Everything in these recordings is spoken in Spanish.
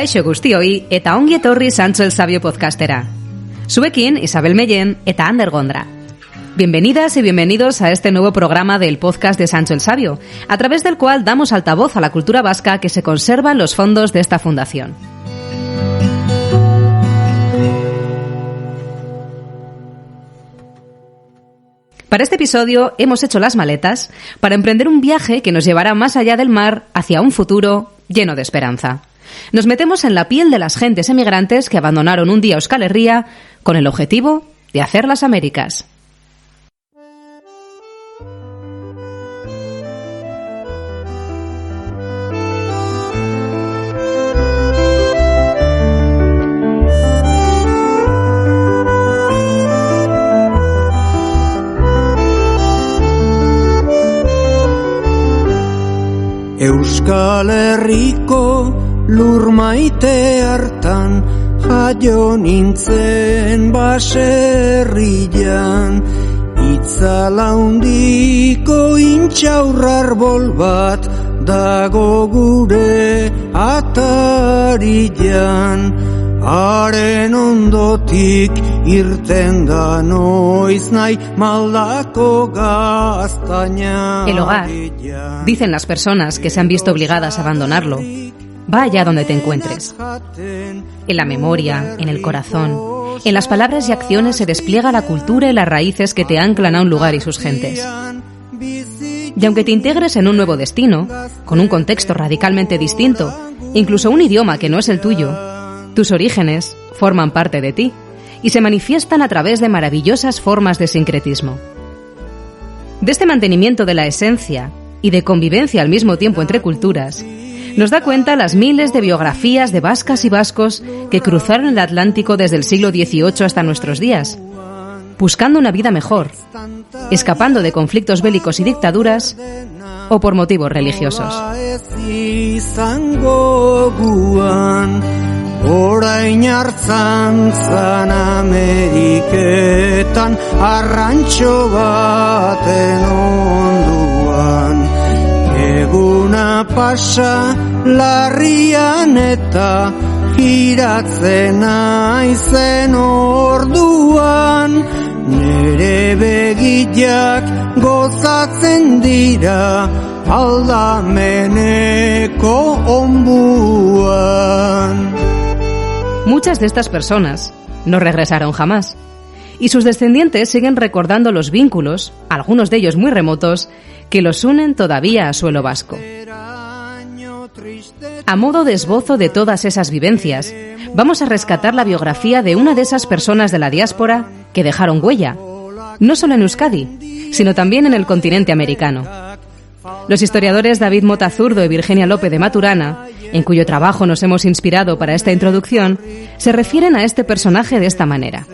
Kaixo guztioi eta ongi etorri Sancho el Sabio podcastera. Zuekin Isabel Mellén eta Ander Gondra. Bienvenidas y bienvenidos a este nuevo programa del podcast de Sancho el Sabio, a través del cual damos altavoz a la cultura vasca que se conserva en los fondos de esta fundación. Para este episodio hemos hecho las maletas para emprender un viaje que nos llevará más allá del mar hacia un futuro lleno de esperanza. Nos metemos en la piel de las gentes emigrantes que abandonaron un día Euskal Herria con el objetivo de hacer las Américas. Euskal Herriko lur maite hartan jaio nintzen baserrian, itzala hundiko intxaurrarbol bat dago gure atarian. Haren ondotik irten da noiz nahi maldako gaztaina. El hogar, dicen las personas que se han visto obligadas a abandonarlo, va allá donde te encuentres. En la memoria, en el corazón, en las palabras y acciones se despliega la cultura y las raíces que te anclan a un lugar y sus gentes. Y aunque te integres en un nuevo destino, con un contexto radicalmente distinto, incluso un idioma que no es el tuyo, tus orígenes forman parte de ti y se manifiestan a través de maravillosas formas de sincretismo. De este mantenimiento de la esencia y de convivencia al mismo tiempo entre culturas, nos da cuenta las miles de biografías de vascas y vascos que cruzaron el Atlántico desde el siglo XVIII hasta nuestros días, buscando una vida mejor, escapando de conflictos bélicos y dictaduras o por motivos religiosos. Orain hartzantzan Ameriketan arrantxo baten onduan, eguna pasa larrian eta giratzen naizen orduan, nere begiak gozatzen dira aldameneko onbuan. Muchas de estas personas no regresaron jamás, y sus descendientes siguen recordando los vínculos, algunos de ellos muy remotos, que los unen todavía a suelo vasco. A modo de esbozo de todas esas vivencias, vamos a rescatar la biografía de una de esas personas de la diáspora que dejaron huella, no solo en Euskadi, sino también en el continente americano. Los historiadores David Mota Zurdo y Virginia López de Maturana, en cuyo trabajo nos hemos inspirado para esta introducción, se refieren a este personaje de esta manera.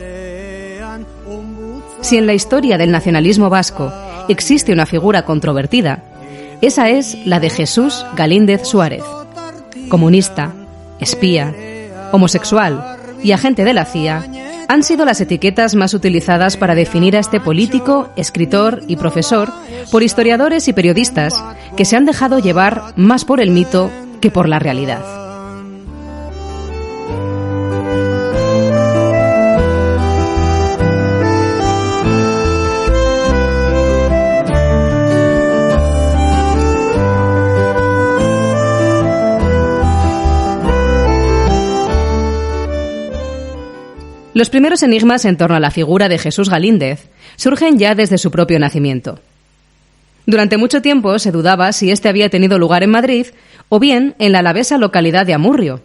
Si en la historia del nacionalismo vasco existe una figura controvertida, esa es la de Jesús Galíndez Suárez, comunista, espía, homosexual y agente de la CIA, han sido las etiquetas más utilizadas para definir a este político, escritor y profesor por historiadores y periodistas que se han dejado llevar más por el mito que por la realidad. Los primeros enigmas en torno a la figura de Jesús Galíndez surgen ya desde su propio nacimiento. Durante mucho tiempo se dudaba si este había tenido lugar en Madrid o bien en la alavesa localidad de Amurrio,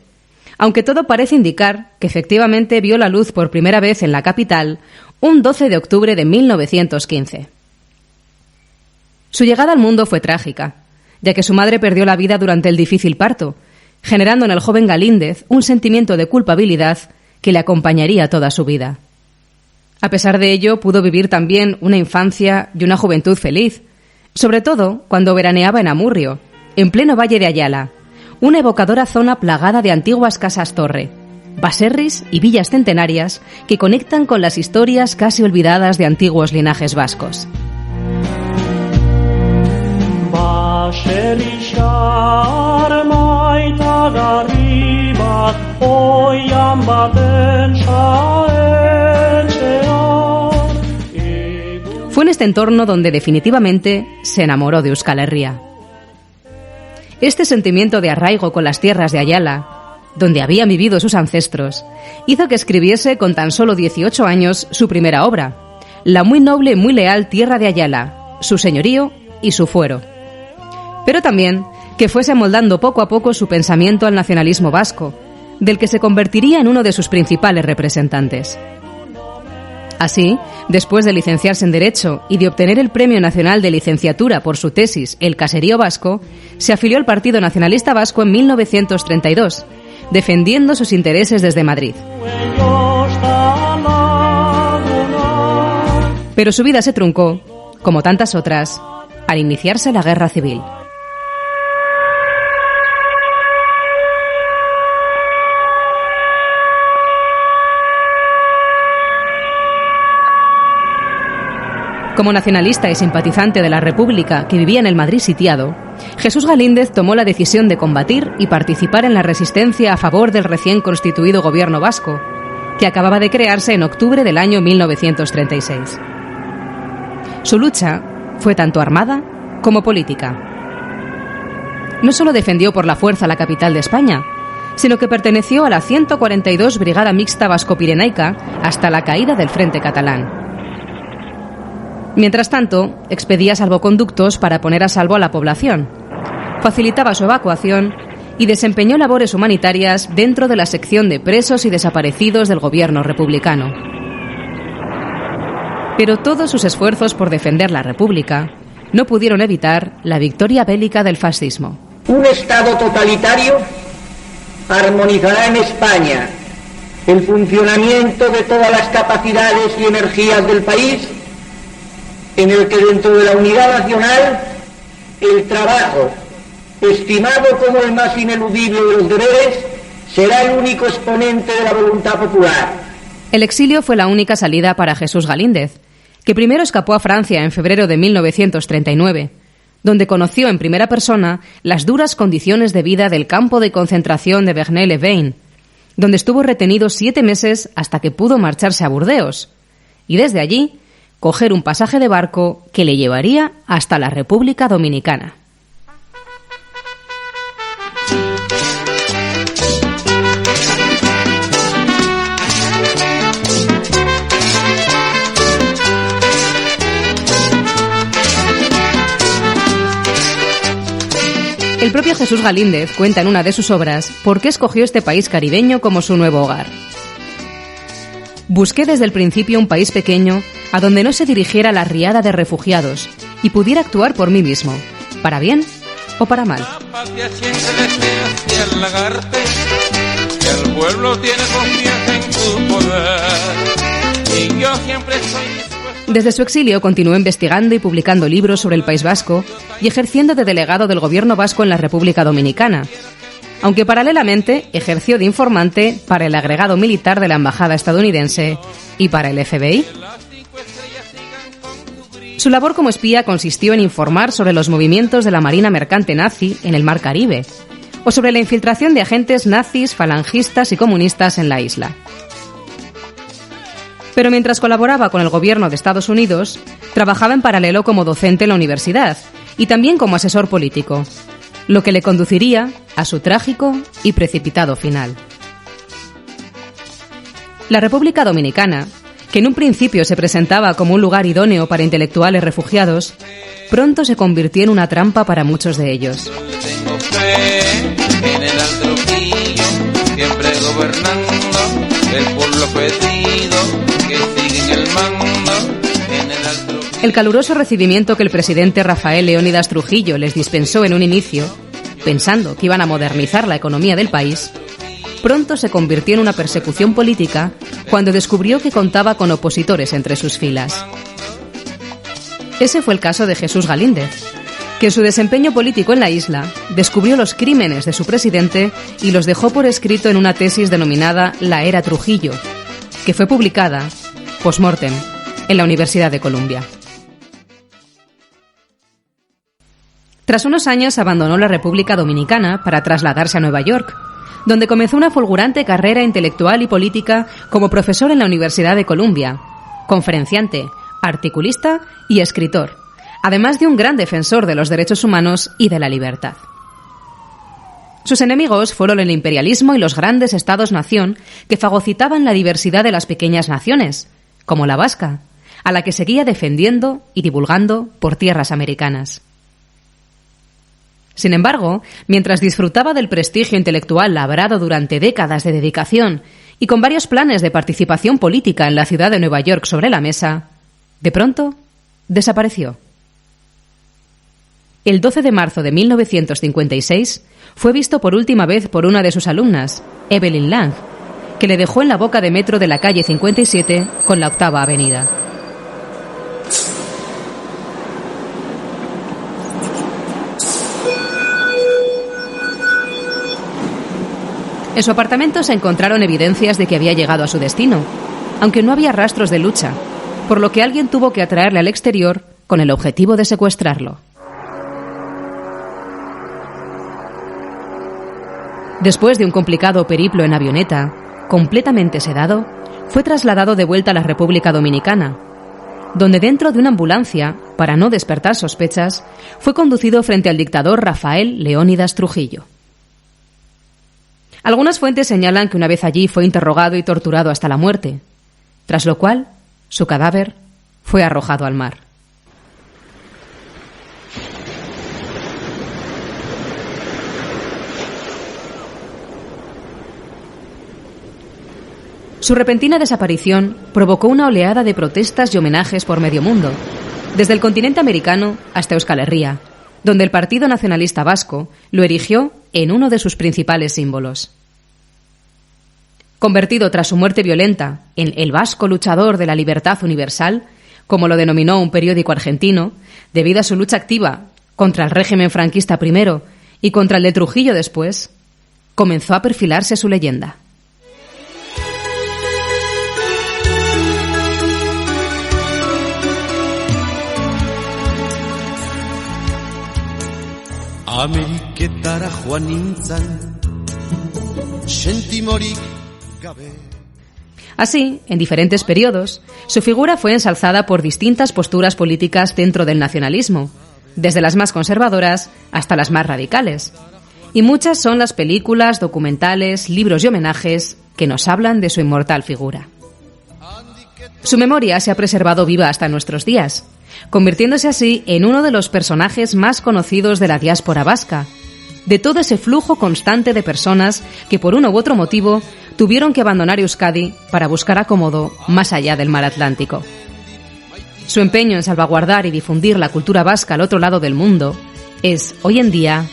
aunque todo parece indicar que efectivamente vio la luz por primera vez en la capital un 12 de octubre de 1915. Su llegada al mundo fue trágica, ya que su madre perdió la vida durante el difícil parto, generando en el joven Galíndez un sentimiento de culpabilidad que le acompañaría toda su vida. A pesar de ello, pudo vivir también una infancia y una juventud feliz, sobre todo cuando veraneaba en Amurrio, en pleno Valle de Ayala, una evocadora zona plagada de antiguas casas-torre, baserris y villas centenarias que conectan con las historias casi olvidadas de antiguos linajes vascos. Fue en este entorno donde definitivamente se enamoró de Euskal Herria. Este sentimiento de arraigo con las tierras de Ayala, donde habían vivido sus ancestros, hizo que escribiese con tan solo 18 años su primera obra, la muy noble y muy leal Tierra de Ayala, su señorío y su fuero. Pero también que fuese amoldando poco a poco su pensamiento al nacionalismo vasco, del que se convertiría en uno de sus principales representantes. Así, después de licenciarse en Derecho y de obtener el Premio Nacional de Licenciatura por su tesis El caserío vasco, se afilió al Partido Nacionalista Vasco en 1932, defendiendo sus intereses desde Madrid. Pero su vida se truncó, como tantas otras, al iniciarse la Guerra Civil. Como nacionalista y simpatizante de la República que vivía en el Madrid sitiado, Jesús Galíndez tomó la decisión de combatir y participar en la resistencia a favor del recién constituido gobierno vasco, que acababa de crearse en octubre del año 1936. Su lucha fue tanto armada como política. No solo defendió por la fuerza la capital de España, sino que perteneció a la 142 Brigada Mixta Vasco-Pirenaica hasta la caída del Frente Catalán. Mientras tanto, expedía salvoconductos para poner a salvo a la población, facilitaba su evacuación y desempeñó labores humanitarias dentro de la sección de presos y desaparecidos del gobierno republicano. Pero todos sus esfuerzos por defender la República no pudieron evitar la victoria bélica del fascismo. Un Estado totalitario armonizará en España el funcionamiento de todas las capacidades y energías del país, en el que dentro de la unidad nacional el trabajo, estimado como el más ineludible de los deberes, será el único exponente de la voluntad popular. El exilio fue la única salida para Jesús Galíndez, que primero escapó a Francia en febrero de 1939, donde conoció en primera persona las duras condiciones de vida del campo de concentración de Bernay-les-Bains, donde estuvo retenido 7 meses hasta que pudo marcharse a Burdeos, y desde allí coger un pasaje de barco que le llevaría hasta la República Dominicana. El propio Jesús Galíndez cuenta en una de sus obras por qué escogió este país caribeño como su nuevo hogar. Busqué desde el principio un país pequeño a donde no se dirigiera la riada de refugiados y pudiera actuar por mí mismo, para bien o para mal. Desde su exilio continuó investigando y publicando libros sobre el País Vasco y ejerciendo de delegado del gobierno vasco en la República Dominicana, aunque paralelamente ejerció de informante para el agregado militar de la embajada estadounidense y para el FBI. Su labor como espía consistió en informar sobre los movimientos de la marina mercante nazi en el Mar Caribe o sobre la infiltración de agentes nazis, falangistas y comunistas en la isla. Pero mientras colaboraba con el gobierno de Estados Unidos, trabajaba en paralelo como docente en la universidad y también como asesor político, lo que le conduciría a su trágico y precipitado final. La República Dominicana, que en un principio se presentaba como un lugar idóneo para intelectuales refugiados, pronto se convirtió en una trampa para muchos de ellos. Tengo fe en el Trujillo, siempre gobernando, el pueblo pedido, que sigue en el mando, en el Trujillo. El caluroso recibimiento que el presidente Rafael Leónidas Trujillo les dispensó en un inicio, pensando que iban a modernizar la economía del país, pronto se convirtió en una persecución política cuando descubrió que contaba con opositores entre sus filas. Ese fue el caso de Jesús Galíndez, que en su desempeño político en la isla descubrió los crímenes de su presidente y los dejó por escrito en una tesis denominada La Era Trujillo, que fue publicada post-mortem en la Universidad de Columbia. Tras unos años abandonó la República Dominicana para trasladarse a Nueva York, donde comenzó una fulgurante carrera intelectual y política como profesor en la Universidad de Columbia, conferenciante, articulista y escritor, además de un gran defensor de los derechos humanos y de la libertad. Sus enemigos fueron el imperialismo y los grandes estados-nación que fagocitaban la diversidad de las pequeñas naciones, como la vasca, a la que seguía defendiendo y divulgando por tierras americanas. Sin embargo, mientras disfrutaba del prestigio intelectual labrado durante décadas de dedicación y con varios planes de participación política en la ciudad de Nueva York sobre la mesa, de pronto desapareció. El 12 de marzo de 1956 fue visto por última vez por una de sus alumnas, Evelyn Lang, que le dejó en la boca de metro de la calle 57 con la 8ª Avenida. En su apartamento se encontraron evidencias de que había llegado a su destino, aunque no había rastros de lucha, por lo que alguien tuvo que atraerle al exterior con el objetivo de secuestrarlo. Después de un complicado periplo en avioneta, completamente sedado, fue trasladado de vuelta a la República Dominicana, donde dentro de una ambulancia, para no despertar sospechas, fue conducido frente al dictador Rafael Leónidas Trujillo. Algunas fuentes señalan que una vez allí fue interrogado y torturado hasta la muerte, tras lo cual su cadáver fue arrojado al mar. Su repentina desaparición provocó una oleada de protestas y homenajes por medio mundo, desde el continente americano hasta Euskal Herria, donde el Partido Nacionalista Vasco lo erigió en uno de sus principales símbolos. Convertido tras su muerte violenta en el vasco luchador de la libertad universal, como lo denominó un periódico argentino, debido a su lucha activa contra el régimen franquista primero y contra el de Trujillo después, comenzó a perfilarse su leyenda. Ameriketara joan nintzan, sentimorik gabe. Así, en diferentes periodos, su figura fue ensalzada por distintas posturas políticas dentro del nacionalismo, desde las más conservadoras hasta las más radicales. Y muchas son las películas, documentales, libros y homenajes que nos hablan de su inmortal figura. Su memoria se ha preservado viva hasta nuestros días, convirtiéndose así en uno de los personajes más conocidos de la diáspora vasca, de todo ese flujo constante de personas que por uno u otro motivo tuvieron que abandonar Euskadi para buscar acomodo más allá del mar Atlántico. Su empeño en salvaguardar y difundir la cultura vasca al otro lado del mundo es, hoy en día,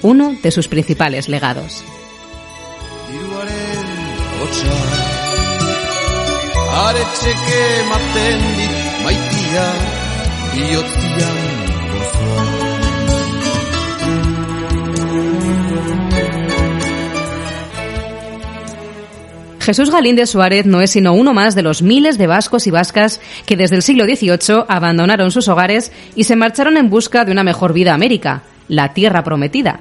uno de sus principales legados. Jesús Galíndez Suárez no es sino uno más de los miles de vascos y vascas que desde el siglo XVIII abandonaron sus hogares y se marcharon en busca de una mejor vida a América, la tierra prometida.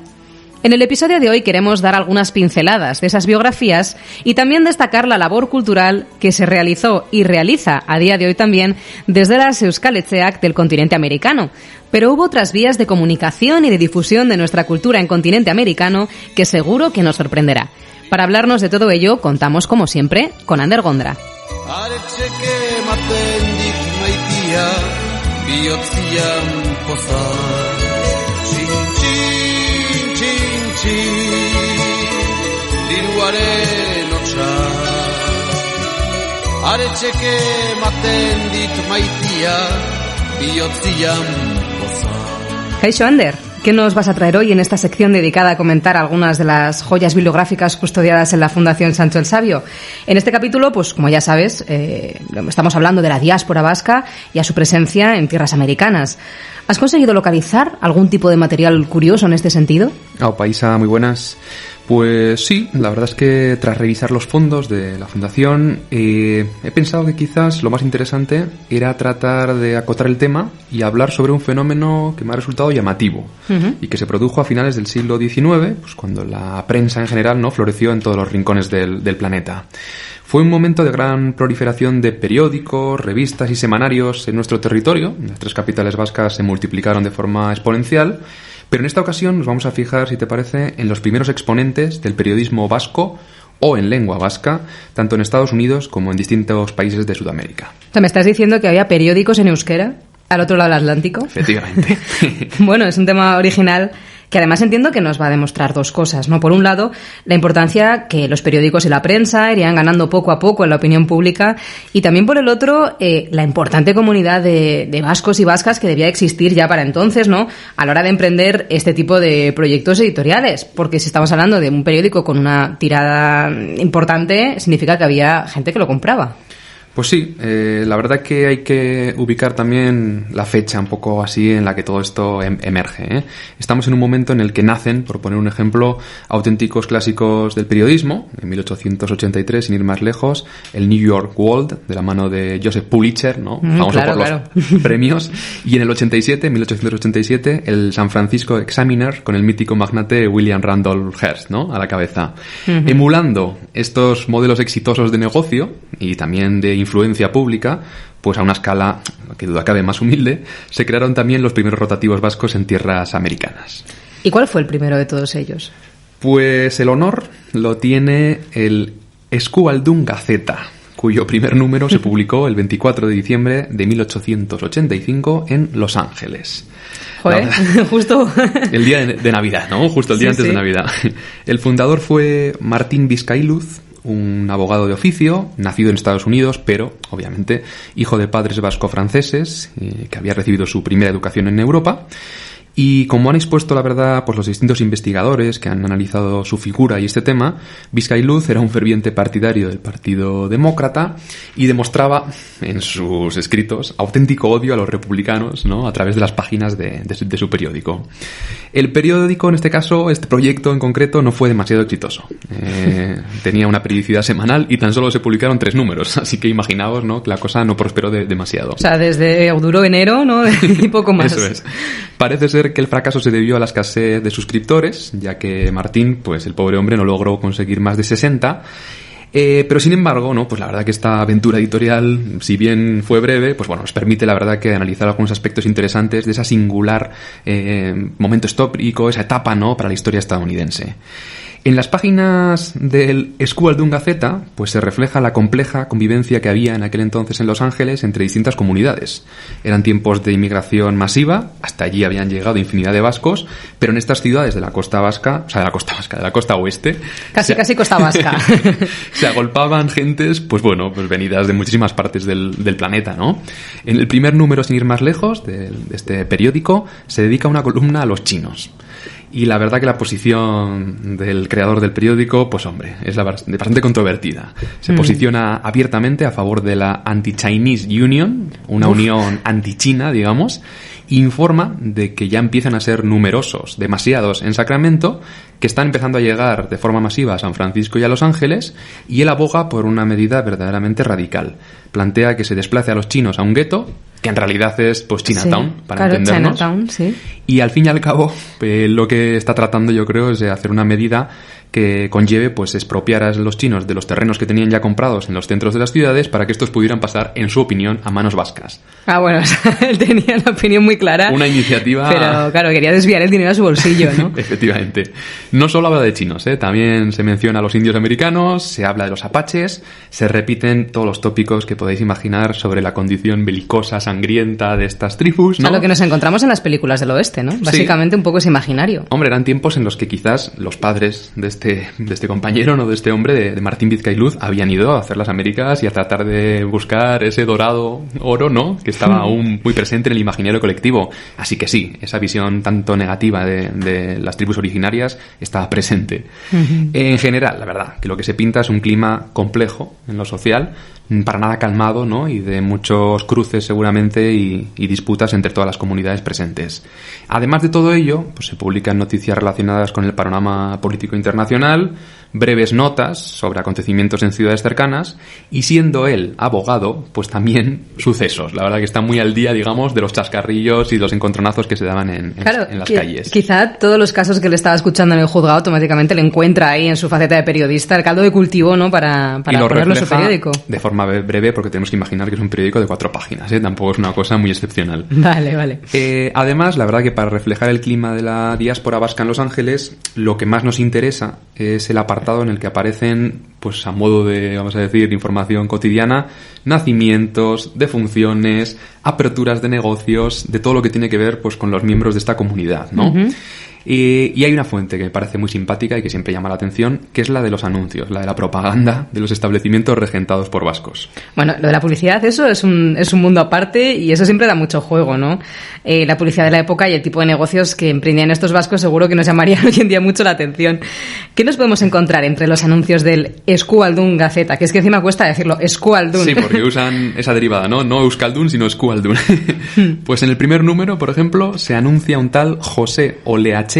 En el episodio de hoy queremos dar algunas pinceladas de esas biografías y también destacar la labor cultural que se realizó y realiza a día de hoy también desde las Euskal Etxeak del continente americano. Pero hubo otras vías de comunicación y de difusión de nuestra cultura en continente americano que seguro que nos sorprenderá. Para hablarnos de todo ello, contamos como siempre con Ander Gondra. Kaixo Ander, ¿qué nos vas a traer hoy en esta sección dedicada a comentar algunas de las joyas bibliográficas custodiadas en la Fundación Sancho el Sabio? En este capítulo, pues como ya sabes, estamos hablando de la diáspora vasca y a su presencia en tierras americanas. ¿Has conseguido localizar algún tipo de material curioso en este sentido? Paisa, muy buenas. Pues sí, la verdad es que tras revisar los fondos de la fundación he pensado que quizás lo más interesante era tratar de acotar el tema y hablar sobre un fenómeno que me ha resultado llamativo y que se produjo a finales del siglo XIX, pues cuando la prensa en general no floreció en todos los rincones del planeta. Fue un momento de gran proliferación de periódicos, revistas y semanarios en nuestro territorio. Las 3 capitales vascas se multiplicaron de forma exponencial. Pero en esta ocasión nos vamos a fijar, si te parece, en los primeros exponentes del periodismo vasco o en lengua vasca, tanto en Estados Unidos como en distintos países de Sudamérica. O sea, ¿me estás diciendo que había periódicos en euskera al otro lado del Atlántico? Efectivamente. Bueno, es un tema original que además entiendo que nos va a demostrar 2 cosas, ¿no? Por un lado, la importancia que los periódicos y la prensa irían ganando poco a poco en la opinión pública, y también por el otro, la importante comunidad de vascos y vascas que debía existir ya para entonces, ¿no? A la hora de emprender este tipo de proyectos editoriales, porque si estamos hablando de un periódico con una tirada importante, significa que había gente que lo compraba. Pues sí, la verdad que hay que ubicar también la fecha un poco así en la que todo esto emerge, ¿eh? Estamos en un momento en el que nacen, por poner un ejemplo, auténticos clásicos del periodismo. En 1883, sin ir más lejos, el New York World, de la mano de Joseph Pulitzer, ¿no? Famoso por los premios. Y en el 1887, el San Francisco Examiner, con el mítico magnate William Randolph Hearst, ¿no? A la cabeza. Emulando estos modelos exitosos de negocio y también de influencia pública, pues a una escala que duda cabe más humilde, se crearon también los primeros rotativos vascos en tierras americanas. ¿Y cuál fue el primero de todos ellos? Pues el honor lo tiene el Eskualdun Gazeta, cuyo primer número se publicó el 24 de diciembre de 1885 en Los Ángeles. Joder, justo el día de Navidad, ¿no? Justo el día antes de Navidad. El fundador fue Martín Vizcailuz, un abogado de oficio, nacido en Estados Unidos, pero, obviamente, hijo de padres vasco-franceses, que había recibido su primera educación en Europa. Y como han expuesto, la verdad, pues los distintos investigadores que han analizado su figura y este tema, Vizcailuz era un ferviente partidario del Partido Demócrata y demostraba en sus escritos auténtico odio a los republicanos, ¿no? A través de las páginas de su periódico. El periódico, en este caso, este proyecto en concreto, no fue demasiado exitoso. Tenía una periodicidad semanal y tan solo se publicaron 3 números, así que imaginaos, ¿no?, que la cosa no prosperó demasiado. O sea, desde duró enero, ¿no? Y poco más. Eso es. Parece ser que el fracaso se debió a la escasez de suscriptores, ya que Martín, pues el pobre hombre, no logró conseguir más de 60. Pero sin embargo, ¿no?, pues la verdad que esta aventura editorial, si bien fue breve, pues bueno, nos permite la verdad que analizar algunos aspectos interesantes de esa singular momento histórico, esa etapa, ¿no?, para la historia estadounidense. En las páginas del Eskualdun Gazeta, pues se refleja la compleja convivencia que había en aquel entonces en Los Ángeles entre distintas comunidades. Eran tiempos de inmigración masiva, hasta allí habían llegado infinidad de vascos, pero en estas ciudades de la costa vasca, o sea, de la costa oeste... Casi costa vasca. Se agolpaban gentes, pues bueno, pues venidas de muchísimas partes del planeta, ¿no? En el primer número, sin ir más lejos, de este periódico, se dedica una columna a los chinos. Y la verdad que la posición del creador del periódico, pues hombre, es bastante controvertida. Se posiciona abiertamente a favor de la Anti-Chinese Union, una unión anti-China, digamos, e informa de que ya empiezan a ser numerosos, demasiados en Sacramento, que están empezando a llegar de forma masiva a San Francisco y a Los Ángeles, y él aboga por una medida verdaderamente radical. Plantea que se desplace a los chinos a un gueto, que en realidad es pues Chinatown, sí, para claro, entendernos. Chinatown, sí. Y al fin y al cabo, lo que está tratando, yo creo, es de hacer una medida que conlleve pues expropiar a los chinos de los terrenos que tenían ya comprados en los centros de las ciudades para que estos pudieran pasar, en su opinión, a manos vascas. Ah, bueno, o sea, él tenía la opinión muy clara. Una iniciativa... Pero, claro, quería desviar el dinero a su bolsillo, ¿no? Efectivamente. No solo habla de chinos, también se menciona a los indios americanos, se habla de los apaches, se repiten todos los tópicos que podéis imaginar sobre la condición belicosa, sangrienta de estas tribus, ¿no? A lo que nos encontramos en las películas del oeste, ¿no? Básicamente, sí. Un poco es imaginario. Hombre, eran tiempos en los que quizás los padres de este compañero, ¿no?, de este hombre, de Martín Vizcailuz, habían ido a hacer las Américas y a tratar de buscar ese dorado oro, ¿no?, que estaba aún muy presente en el imaginario colectivo. Así que sí, esa visión tanto negativa de las tribus originarias estaba presente. En general, la verdad, que lo que se pinta es un clima complejo en lo social, para nada calmado, ¿no?, y de muchos cruces seguramente y disputas entre todas las comunidades presentes. Además de todo ello, pues se publican noticias relacionadas con el panorama político internacional, nacional, breves notas sobre acontecimientos en ciudades cercanas y, siendo él abogado, pues también sucesos. La verdad que está muy al día, digamos, de los chascarrillos y los encontronazos que se daban en las calles. Quizá todos los casos que le estaba escuchando en el juzgado automáticamente le encuentra ahí en su faceta de periodista el caldo de cultivo, ¿no? Para ponerlo en su periódico. De forma breve, porque tenemos que imaginar que es un periódico de 4 páginas, ¿eh? Tampoco es una cosa muy excepcional. Vale. Además, la verdad que para reflejar el clima de la diáspora vasca en Los Ángeles, lo que más nos interesa es el apartado en el que aparecen, pues a modo de, vamos a decir, información cotidiana, nacimientos, defunciones, aperturas de negocios, de todo lo que tiene que ver pues con los miembros de esta comunidad, ¿no? Uh-huh. Y hay una fuente que me parece muy simpática y que siempre llama la atención, que es la de los anuncios, la de la propaganda de los establecimientos regentados por vascos. Bueno, lo de la publicidad, eso es un mundo aparte y eso siempre da mucho juego, ¿no? La publicidad de la época y el tipo de negocios que emprendían estos vascos seguro que nos llamarían hoy en día mucho la atención. ¿Qué nos podemos encontrar entre los anuncios del Euskaldun Gazeta? Que es que encima cuesta decirlo, Euskaldun. Sí, porque usan esa derivada, ¿no? No Euskaldun, sino Euskaldun. Pues en el primer número, por ejemplo, se anuncia un tal José Oleachea,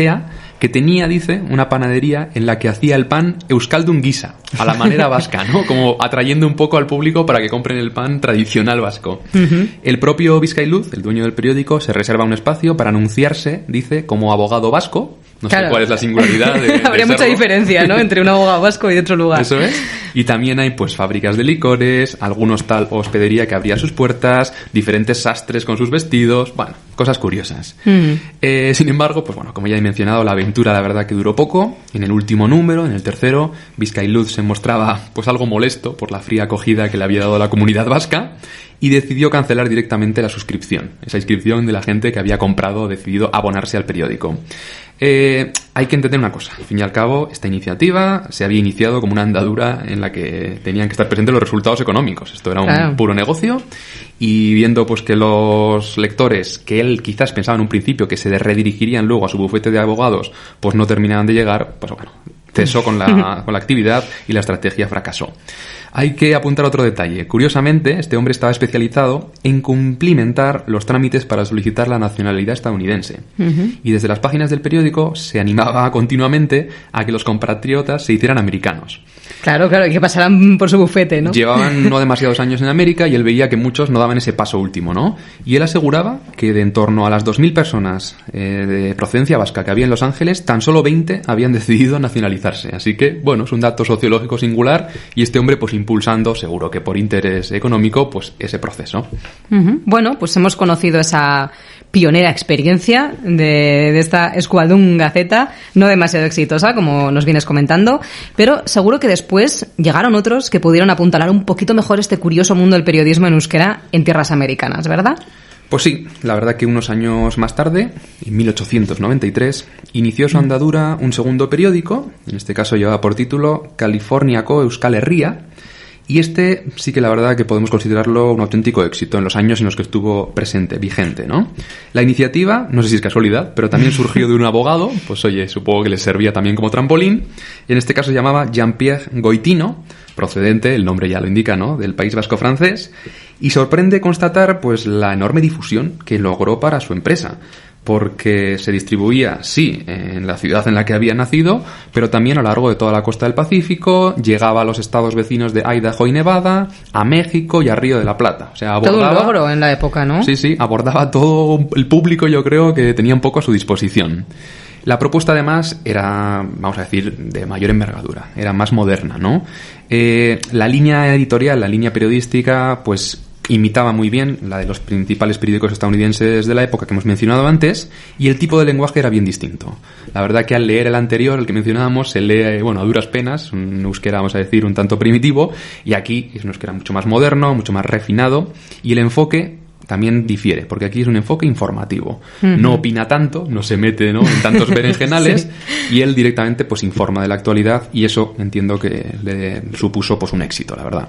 que tenía, dice, una panadería en la que hacía el pan Euskaldun Guisa, a la manera vasca, ¿no? Como atrayendo un poco al público para que compren el pan tradicional vasco. Uh-huh. El propio Bizkailuz, el dueño del periódico, se reserva un espacio para anunciarse, dice, como abogado vasco. No sé cuál es la singularidad de habría mucha diferencia, ¿no? Entre un abogado vasco y de otro lugar. Eso es. Y también hay, pues, fábricas de licores, algunos tal hospedería que abría sus puertas, diferentes sastres con sus vestidos, bueno, cosas curiosas. Sin embargo, pues bueno, como ya he mencionado, la aventura la verdad que duró poco. En el último número, en el tercero, Bizkailuz se mostraba, pues, algo molesto por la fría acogida que le había dado la comunidad vasca y decidió cancelar directamente la suscripción, esa inscripción de la gente que había comprado o decidido abonarse al periódico. Hay que entender una cosa, al fin y al cabo esta iniciativa se había iniciado como una andadura en la que tenían que estar presentes los resultados económicos. Esto era un puro negocio y viendo pues que los lectores que él quizás pensaba en un principio que se redirigirían luego a su bufete de abogados pues no terminaban de llegar, pues bueno, cesó con la actividad y la estrategia fracasó. Hay que apuntar otro detalle. Curiosamente, este hombre estaba especializado en cumplimentar los trámites para solicitar la nacionalidad estadounidense. Uh-huh. Y desde las páginas del periódico se animaba continuamente a que los compatriotas se hicieran americanos. Claro, y que pasaran por su bufete, ¿no? Llevaban no demasiados años en América y él veía que muchos no daban ese paso último, ¿no? Y él aseguraba que de en torno a las 2.000 personas de procedencia vasca que había en Los Ángeles, tan solo 20 habían decidido nacionalizarse. Así que, bueno, es un dato sociológico singular y este hombre pues impulsando, seguro que por interés económico, pues ese proceso. Uh-huh. Bueno, pues hemos conocido esa pionera experiencia de esta Euskaldun Gazeta, no demasiado exitosa, como nos vienes comentando, pero seguro que después llegaron otros que pudieron apuntalar un poquito mejor este curioso mundo del periodismo en euskera en tierras americanas, ¿verdad? Pues sí, la verdad que unos años más tarde, en 1893, inició su andadura un segundo periódico, en este caso llevaba por título Californiako Euskal Herria, y este sí que la verdad que podemos considerarlo un auténtico éxito en los años en los que estuvo presente, vigente, ¿no? La iniciativa, no sé si es casualidad, pero también surgió de un abogado, pues oye, supongo que le servía también como trampolín, y en este caso se llamaba Jean-Pierre Goitino, procedente, el nombre ya lo indica, ¿no?, del País Vasco francés, y sorprende constatar pues la enorme difusión que logró para su empresa, porque se distribuía, sí, en la ciudad en la que había nacido, pero también a lo largo de toda la costa del Pacífico, llegaba a los estados vecinos de Idaho y Nevada, a México y a Río de la Plata. O sea, abordaba... Todo un logro en la época, ¿no? Sí, abordaba todo el público, yo creo, que tenía un poco a su disposición. La propuesta, además, era, vamos a decir, de mayor envergadura, era más moderna, ¿no? La línea editorial, la línea periodística, pues imitaba muy bien la de los principales periódicos estadounidenses de la época que hemos mencionado antes, y el tipo de lenguaje era bien distinto. La verdad que al leer el anterior, el que mencionábamos, se lee, bueno, a duras penas, un euskera, vamos a decir, un tanto primitivo, y aquí es un euskera mucho más moderno, mucho más refinado, y el enfoque también difiere, porque aquí es un enfoque informativo. Uh-huh. No opina tanto, no se mete, ¿no?, en tantos berenjenales, sí. Y él directamente pues informa de la actualidad, y eso entiendo que le supuso pues un éxito, la verdad.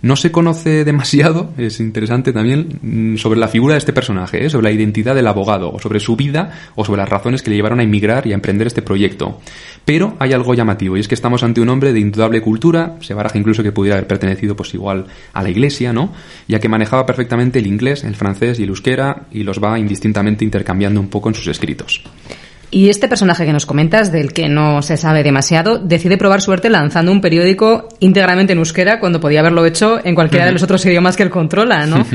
No se conoce demasiado, es interesante también, sobre la figura de este personaje, sobre la identidad del abogado, o sobre su vida, o sobre las razones que le llevaron a emigrar y a emprender este proyecto. Pero hay algo llamativo, y es que estamos ante un hombre de indudable cultura, se baraja incluso que pudiera haber pertenecido pues igual a la iglesia, ¿no?, ya que manejaba perfectamente el inglés, el francés y el euskera, y los va indistintamente intercambiando un poco en sus escritos. Y este personaje que nos comentas, del que no se sabe demasiado, decide probar suerte lanzando un periódico íntegramente en euskera cuando podía haberlo hecho en cualquiera de los otros idiomas que él controla, ¿no?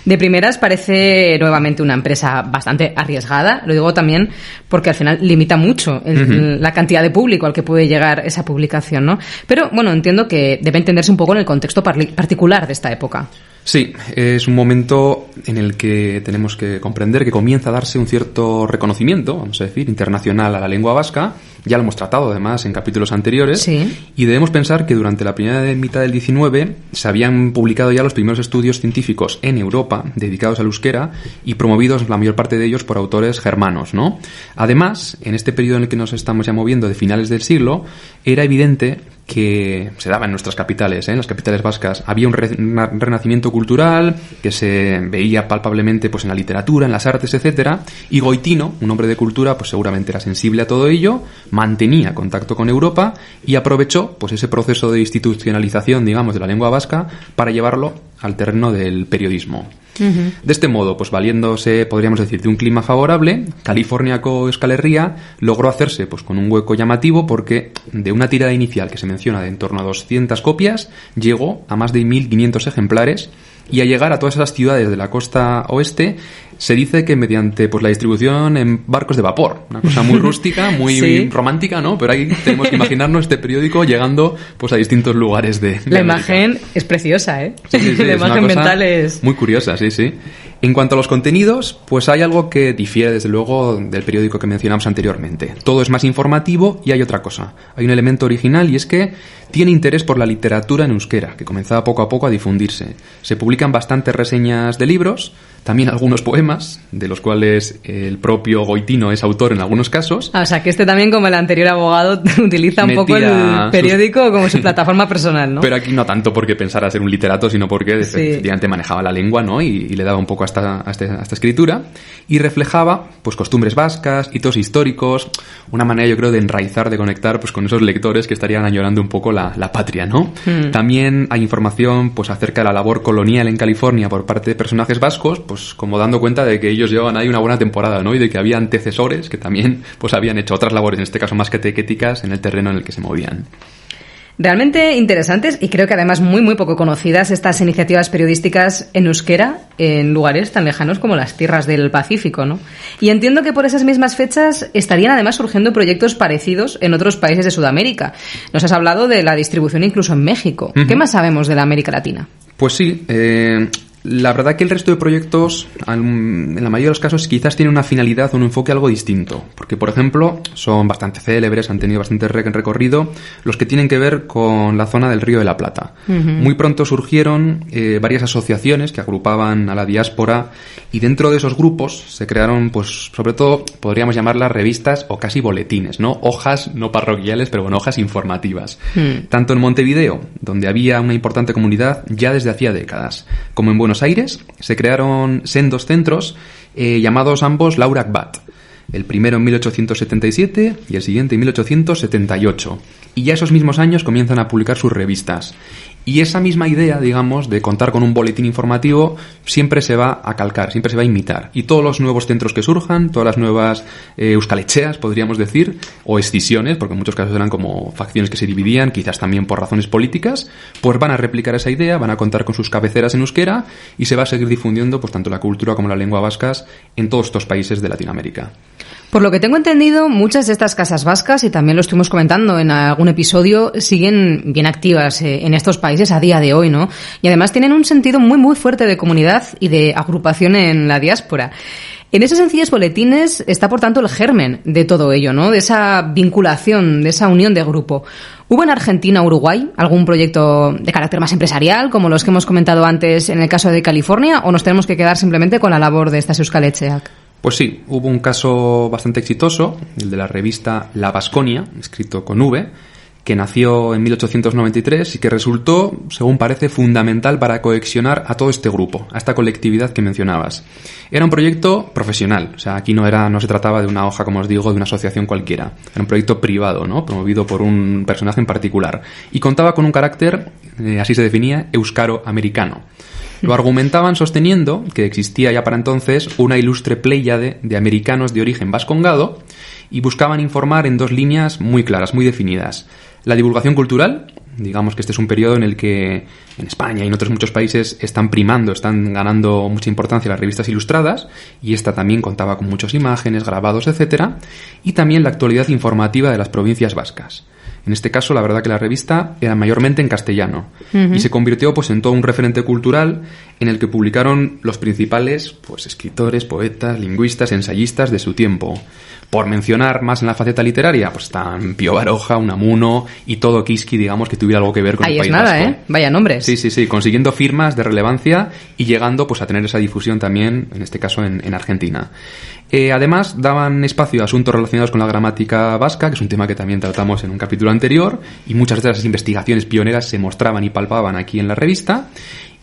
De primeras parece nuevamente una empresa bastante arriesgada, lo digo también porque al final limita mucho la cantidad de público al que puede llegar esa publicación, ¿no? Pero bueno, entiendo que debe entenderse un poco en el contexto particular de esta época. Sí, es un momento en el que tenemos que comprender que comienza a darse un cierto reconocimiento, vamos a decir, internacional a la lengua vasca. Ya lo hemos tratado, además, en capítulos anteriores. Sí. Y debemos pensar que durante la primera mitad del 19 se habían publicado ya los primeros estudios científicos en Europa dedicados al euskera y promovidos, la mayor parte de ellos, por autores germanos, ¿no? Además, en este periodo en el que nos estamos ya moviendo, de finales del siglo, era evidente que se daba en nuestras capitales, en las capitales vascas. Había un renacimiento cultural que se veía palpablemente pues en la literatura, en las artes, etcétera, y Goitino, un hombre de cultura, pues seguramente era sensible a todo ello, mantenía contacto con Europa y aprovechó pues ese proceso de institucionalización, digamos, de la lengua vasca para llevarlo al terreno del periodismo. De este modo, pues valiéndose, podríamos decir, de un clima favorable, Californiako Euskal Herria logró hacerse pues con un hueco llamativo porque de una tirada inicial que se menciona de en torno a 200 copias, llegó a más de 1.500 ejemplares y a llegar a todas esas ciudades de la costa oeste se dice que mediante pues la distribución en barcos de vapor, una cosa muy rústica, muy sí, romántica, ¿no? Pero ahí tenemos que imaginarnos este periódico llegando pues a distintos lugares de La América. Imagen es preciosa, ¿eh? Sí, La es una imagen cosa mental es muy curiosa, sí, sí. En cuanto a los contenidos, pues hay algo que difiere desde luego del periódico que mencionamos anteriormente. Todo es más informativo y hay otra cosa. Hay un elemento original y es que tiene interés por la literatura en euskera, que comenzaba poco a poco a difundirse. Se publican bastantes reseñas de libros, también algunos poemas, de los cuales el propio Goitino es autor en algunos casos. O sea, que este también, como el anterior abogado, utiliza un poco el periódico como su plataforma personal, ¿no? Pero aquí no tanto porque pensara ser un literato, sino porque efectivamente manejaba la lengua, ¿no? Y le daba un poco a esta escritura. Y reflejaba, pues, costumbres vascas, hitos históricos, una manera, yo creo, de enraizar, de conectar, pues, con esos lectores que estarían añorando un poco la patria, ¿no? También hay información, pues, acerca de la labor colonial en California por parte de personajes vascos, pues como dando cuenta de que ellos llevaban ahí una buena temporada, ¿no? Y de que había antecesores que también pues habían hecho otras labores, en este caso más catequéticas, en el terreno en el que se movían. Realmente interesantes y creo que además muy muy poco conocidas estas iniciativas periodísticas en euskera en lugares tan lejanos como las tierras del Pacífico, ¿no? Y entiendo que por esas mismas fechas estarían además surgiendo proyectos parecidos en otros países de Sudamérica. Nos has hablado de la distribución incluso en México. ¿Qué más sabemos de la América Latina? Pues sí, la verdad que el resto de proyectos, en la mayoría de los casos, quizás tienen una finalidad o un enfoque algo distinto. Porque, por ejemplo, son bastante célebres, han tenido bastante recorrido, los que tienen que ver con la zona del Río de la Plata. Muy pronto surgieron varias asociaciones que agrupaban a la diáspora y dentro de esos grupos se crearon, pues, sobre todo, podríamos llamarlas revistas o casi boletines, ¿no? Hojas no parroquiales, pero bueno, hojas informativas. Tanto en Montevideo, donde había una importante comunidad ya desde hacía décadas, como en Buenos Aires, se crearon sendos centros llamados ambos Laurak Bat. El primero en 1877 y el siguiente en 1878. Y ya esos mismos años comienzan a publicar sus revistas. Y esa misma idea, digamos, de contar con un boletín informativo siempre se va a calcar, siempre se va a imitar. Y todos los nuevos centros que surjan, todas las nuevas euskalecheas, podríamos decir, o escisiones, porque en muchos casos eran como facciones que se dividían, quizás también por razones políticas, pues van a replicar esa idea, van a contar con sus cabeceras en euskera y se va a seguir difundiendo pues tanto la cultura como la lengua vascas en todos estos países de Latinoamérica. Por lo que tengo entendido, muchas de estas casas vascas, y también lo estuvimos comentando en algún episodio, siguen bien activas en estos países a día de hoy, ¿no? Y además tienen un sentido muy muy fuerte de comunidad y de agrupación en la diáspora. En esos sencillos boletines está, por tanto, el germen de todo ello, ¿no? De esa vinculación, de esa unión de grupo. ¿Hubo en Argentina o Uruguay algún proyecto de carácter más empresarial, como los que hemos comentado antes en el caso de California, o nos tenemos que quedar simplemente con la labor de estas euskalecheak? Pues sí, hubo un caso bastante exitoso, el de la revista La Vasconia, escrito con V, que nació en 1893 y que resultó, según parece, fundamental para cohesionar a todo este grupo, a esta colectividad que mencionabas. Era un proyecto profesional, o sea, aquí no se trataba de una hoja, como os digo, de una asociación cualquiera. Era un proyecto privado, ¿no? Promovido por un personaje en particular. Y contaba con un carácter, así se definía, euskaro-americano. Lo argumentaban sosteniendo que existía ya para entonces una ilustre pléyade de americanos de origen vascongado y buscaban informar en 2 líneas muy claras, muy definidas. La divulgación cultural, digamos que este es un periodo en el que en España y en otros muchos países están ganando mucha importancia las revistas ilustradas, y esta también contaba con muchas imágenes, grabados, etcétera, y también la actualidad informativa de las provincias vascas. En este caso, la verdad que la revista era mayormente en castellano y se convirtió pues en todo un referente cultural en el que publicaron los principales pues escritores, poetas, lingüistas, ensayistas de su tiempo. Por mencionar más en la faceta literaria, pues están Pío Baroja, Unamuno y todo Kiski, digamos, que tuviera algo que ver con el País Vasco. Ahí es nada, ¿eh? Vaya nombres. Sí, consiguiendo firmas de relevancia y llegando pues a tener esa difusión también, en este caso en Argentina. Además, daban espacio a asuntos relacionados con la gramática vasca, que es un tema que también tratamos en un capítulo anterior, y muchas de las investigaciones pioneras se mostraban y palpaban aquí en la revista.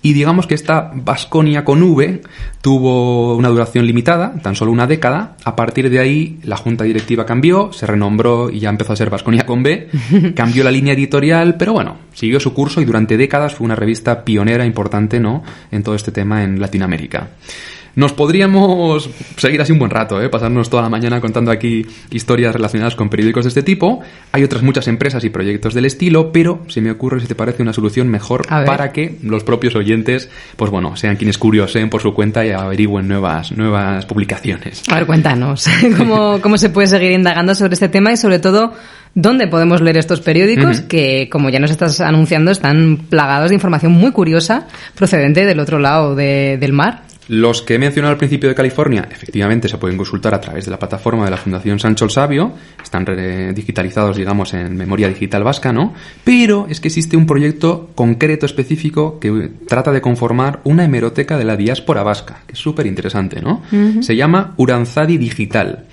Y digamos que esta Vasconia con V tuvo una duración limitada, tan solo 1 década. A partir de ahí la junta directiva cambió, se renombró y ya empezó a ser Vasconia con B. Cambió la línea editorial, pero bueno, siguió su curso y durante décadas fue una revista pionera importante, ¿no?, en todo este tema en Latinoamérica. Nos podríamos seguir así un buen rato, pasarnos toda la mañana contando aquí historias relacionadas con periódicos de este tipo. Hay otras muchas empresas y proyectos del estilo, pero se me ocurre si te parece una solución mejor para que los propios oyentes, pues bueno, sean quienes curioseen por su cuenta y averigüen nuevas publicaciones. A ver, cuéntanos, ¿cómo se puede seguir indagando sobre este tema y sobre todo dónde podemos leer estos periódicos que, como ya nos estás anunciando, están plagados de información muy curiosa procedente del otro lado del mar? Los que he mencionado al principio de California, efectivamente se pueden consultar a través de la plataforma de la Fundación Sancho el Sabio, están digitalizados, digamos, en memoria digital vasca, ¿no? Pero es que existe un proyecto concreto, específico, que trata de conformar una hemeroteca de la diáspora vasca, que es súper interesante, ¿no? Se llama Uranzadi Digital.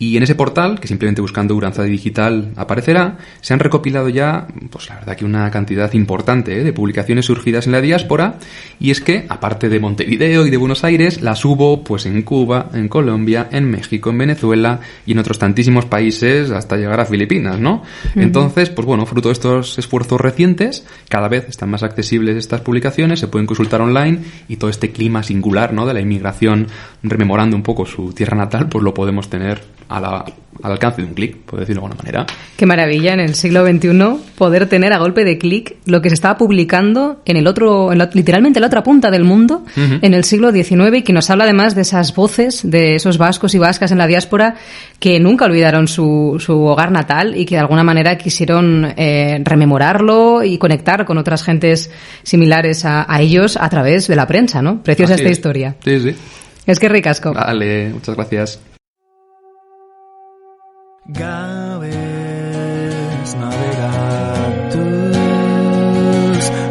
Y en ese portal, que simplemente buscando Uranzadi Digital aparecerá, se han recopilado ya, pues la verdad que una cantidad importante de publicaciones surgidas en la diáspora, y es que, aparte de Montevideo y de Buenos Aires, las hubo pues en Cuba, en Colombia, en México, en Venezuela y en otros tantísimos países hasta llegar a Filipinas, ¿no? Entonces, pues bueno, fruto de estos esfuerzos recientes, cada vez están más accesibles estas publicaciones, se pueden consultar online y todo este clima singular, ¿no?, de la inmigración, rememorando un poco su tierra natal, pues lo podemos tener al alcance de un clic, por decirlo de alguna manera. Qué maravilla en el siglo XXI poder tener a golpe de clic lo que se estaba publicando literalmente en la otra punta del mundo en el siglo XIX, y que nos habla además de esas voces de esos vascos y vascas en la diáspora que nunca olvidaron su hogar natal y que de alguna manera quisieron rememorarlo y conectar con otras gentes similares a ellos a través de la prensa, ¿no? Preciosa esta historia. Sí. Es que ricasco. Vale, muchas gracias. Gabez navegatuz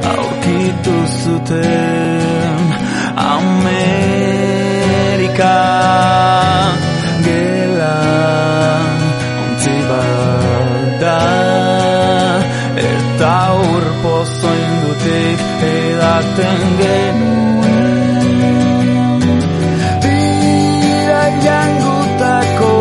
aurkitu zuten Amerika gela ontzi bat da eta urpozo indutik edaten genuen birak jangutako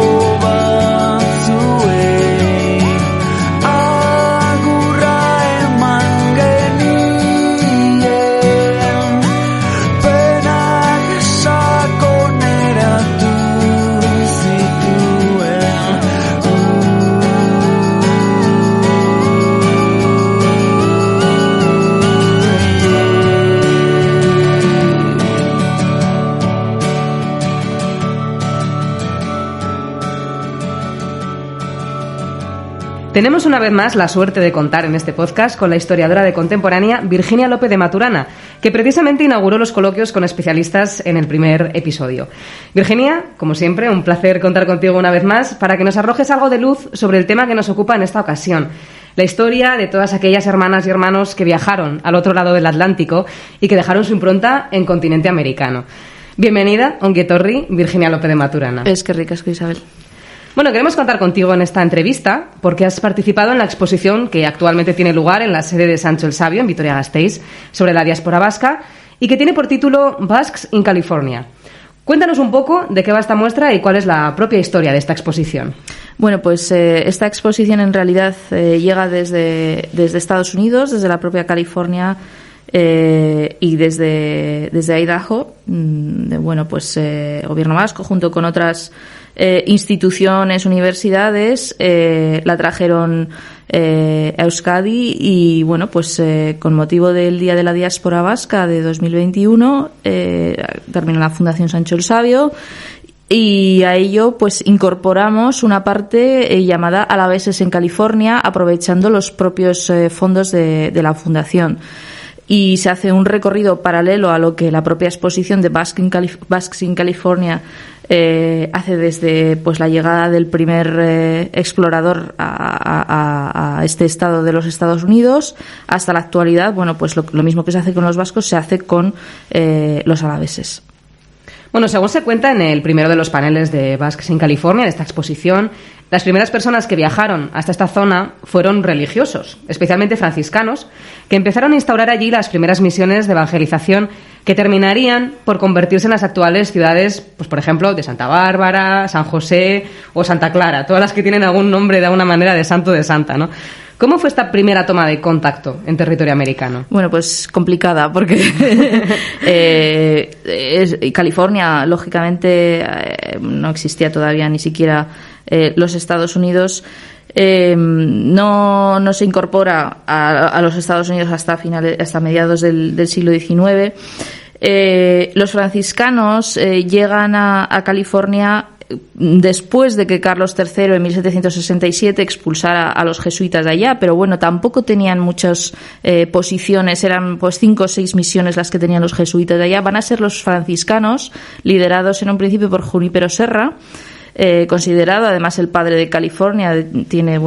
Tenemos una vez más la suerte de contar en este podcast con la historiadora de contemporánea Virginia López de Maturana, que precisamente inauguró los coloquios con especialistas en el primer episodio. Virginia, como siempre, un placer contar contigo una vez más para que nos arrojes algo de luz sobre el tema que nos ocupa en esta ocasión: la historia de todas aquellas hermanas y hermanos que viajaron al otro lado del Atlántico y que dejaron su impronta en continente americano. Bienvenida, ongi etorri, Virginia López de Maturana. Es que ricasco, Isabel. Bueno, queremos contar contigo en esta entrevista porque has participado en la exposición que actualmente tiene lugar en la sede de Sancho el Sabio, en Vitoria-Gasteiz, sobre la diáspora vasca y que tiene por título Basques in California. Cuéntanos un poco de qué va esta muestra y cuál es la propia historia de esta exposición. Bueno, pues esta exposición en realidad llega desde Estados Unidos, desde la propia California, y desde Idaho, gobierno vasco junto con otras instituciones, universidades, la trajeron a Euskadi y con motivo del Día de la Diáspora Vasca de 2021 terminó la Fundación Sancho el Sabio y a ello pues incorporamos una parte llamada Alaveses en California, aprovechando los propios fondos de la fundación. Y se hace un recorrido paralelo a lo que la propia exposición de Basques in California hace desde pues la llegada del primer explorador a este estado de los Estados Unidos hasta la actualidad. Lo mismo que se hace con los vascos se hace con los alaveses. Bueno, según se cuenta en el primero de los paneles de Basques in California, de esta exposición, las primeras personas que viajaron hasta esta zona fueron religiosos, especialmente franciscanos, que empezaron a instaurar allí las primeras misiones de evangelización que terminarían por convertirse en las actuales ciudades, pues por ejemplo, de Santa Bárbara, San José o Santa Clara, todas las que tienen algún nombre de alguna manera de santo de santa, ¿no? ¿Cómo fue esta primera toma de contacto en territorio americano? Bueno, pues complicada, porque California, lógicamente, no existía todavía ni siquiera los Estados Unidos. No se incorpora a los Estados Unidos hasta mediados del siglo XIX. Los franciscanos llegan a California después de que Carlos III en 1767 expulsara a los jesuitas de allá, pero tampoco tenían muchas posiciones, eran pues 5 o 6 misiones las que tenían los jesuitas de allá. Van a ser los franciscanos, liderados en un principio por Junípero Serra, considerado además el padre de California, tiene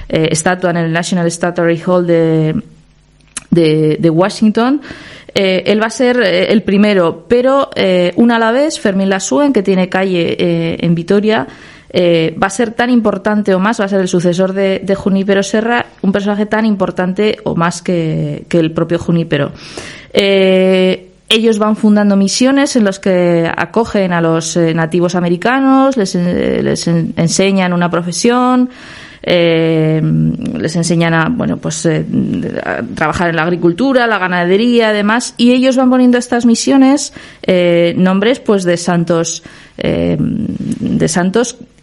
estatua en el National Statuary Hall de Washington. Él va a ser el primero, pero un alavés, Fermín Lasuen, que tiene calle en Vitoria, va a ser tan importante o más, va a ser el sucesor de Junípero Serra, un personaje tan importante o más que el propio Junípero. Ellos van fundando misiones en las que acogen a los nativos americanos, les enseñan una profesión, les enseñan a trabajar en la agricultura, la ganadería, además, y ellos van poniendo a estas misiones nombres pues de santos,